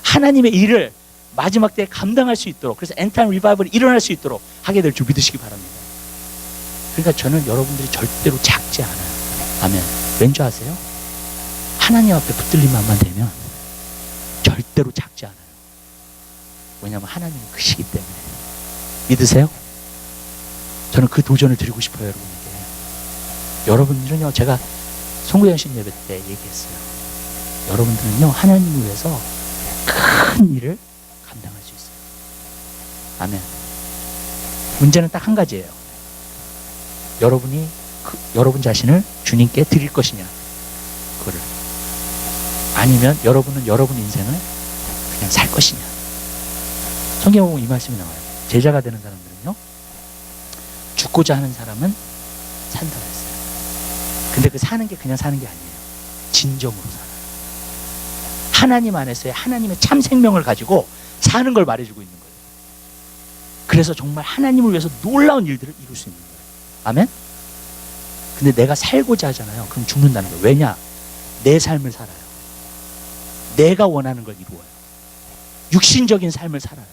하나님의 일을 마지막 때에 감당할 수 있도록, 그래서 엔타임 리바이벌이 일어날 수 있도록 하게 될 줄 믿으시기 바랍니다. 그러니까 저는 여러분들이 절대로 작지 않아요. 아멘. 왠지 아세요? 하나님 앞에 붙들림만 되면 절대로 작지 않아요. 왜냐하면 하나님은 크시기 때문에. 믿으세요? 저는 그 도전을 드리고 싶어요, 여러분에게. 여러분들은요, 제가 송구연신 예배 때 얘기했어요. 여러분들은요, 하나님을 위해서 큰 일을 감당할 수 있어요. 아멘. 문제는 딱 한 가지예요. 여러분이 여러분 자신을 주님께 드릴 것이냐, 그거를. 아니면 여러분은 여러분 인생을 그냥 살 것이냐. 성경에 보면 이 말씀이 나와요. 제자가 되는 사람들은요, 죽고자 하는 사람은 산다고 했어요. 근데 그 사는 게 그냥 사는 게 아니에요. 진정으로 살아요. 하나님 안에서의 하나님의 참 생명을 가지고 사는 걸 말해주고 있는 거예요. 그래서 정말 하나님을 위해서 놀라운 일들을 이룰 수 있는 거예요. 아멘? 근데 내가 살고자 하잖아요. 그럼 죽는다는 거예요. 왜냐? 내 삶을 살아요. 내가 원하는 걸 이루어요. 육신적인 삶을 살아요.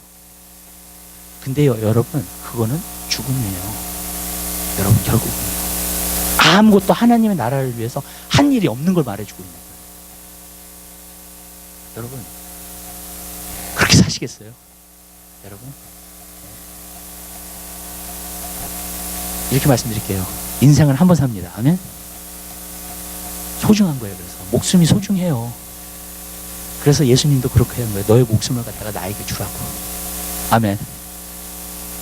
근데요, 여러분, 그거는 죽음이에요. 여러분, 결국은 아무것도 하나님의 나라를 위해서 한 일이 없는 걸 말해주고 있는 거예요. 여러분, 그렇게 사시겠어요? 여러분? 이렇게 말씀드릴게요. 인생은 한 번 삽니다. 아멘? 소중한 거예요. 그래서 목숨이 소중해요. 그래서 예수님도 그렇게 하는 거예요. 너의 목숨을 갖다가 나에게 주라고. 아멘.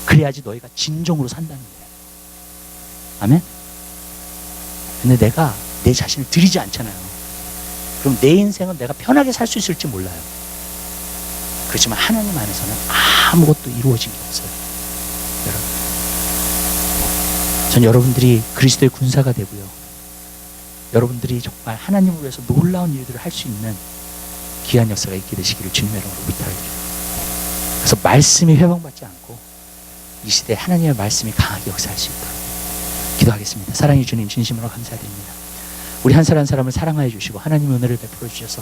그래야지 너희가 진정으로 산다는 거예요. 아멘. 근데 내가 내 자신을 드리지 않잖아요. 그럼 내 인생은 내가 편하게 살 수 있을지 몰라요. 그렇지만 하나님 안에서는 아무것도 이루어진 게 없어요. 여러분, 전 여러분들이 그리스도의 군사가 되고요, 여러분들이 정말 하나님을 위해서 놀라운 일들을 할 수 있는 귀한 역사가 있게 되시기를 주님의 이름으로 부탁드립니다. 그래서 말씀이 회방받지 않고 이 시대에 하나님의 말씀이 강하게 역사할 수 있도록 기도하겠습니다. 사랑해 주님, 진심으로 감사드립니다. 우리 한 사람 한 사람을 사랑하여 주시고 하나님의 은혜를 베풀어 주셔서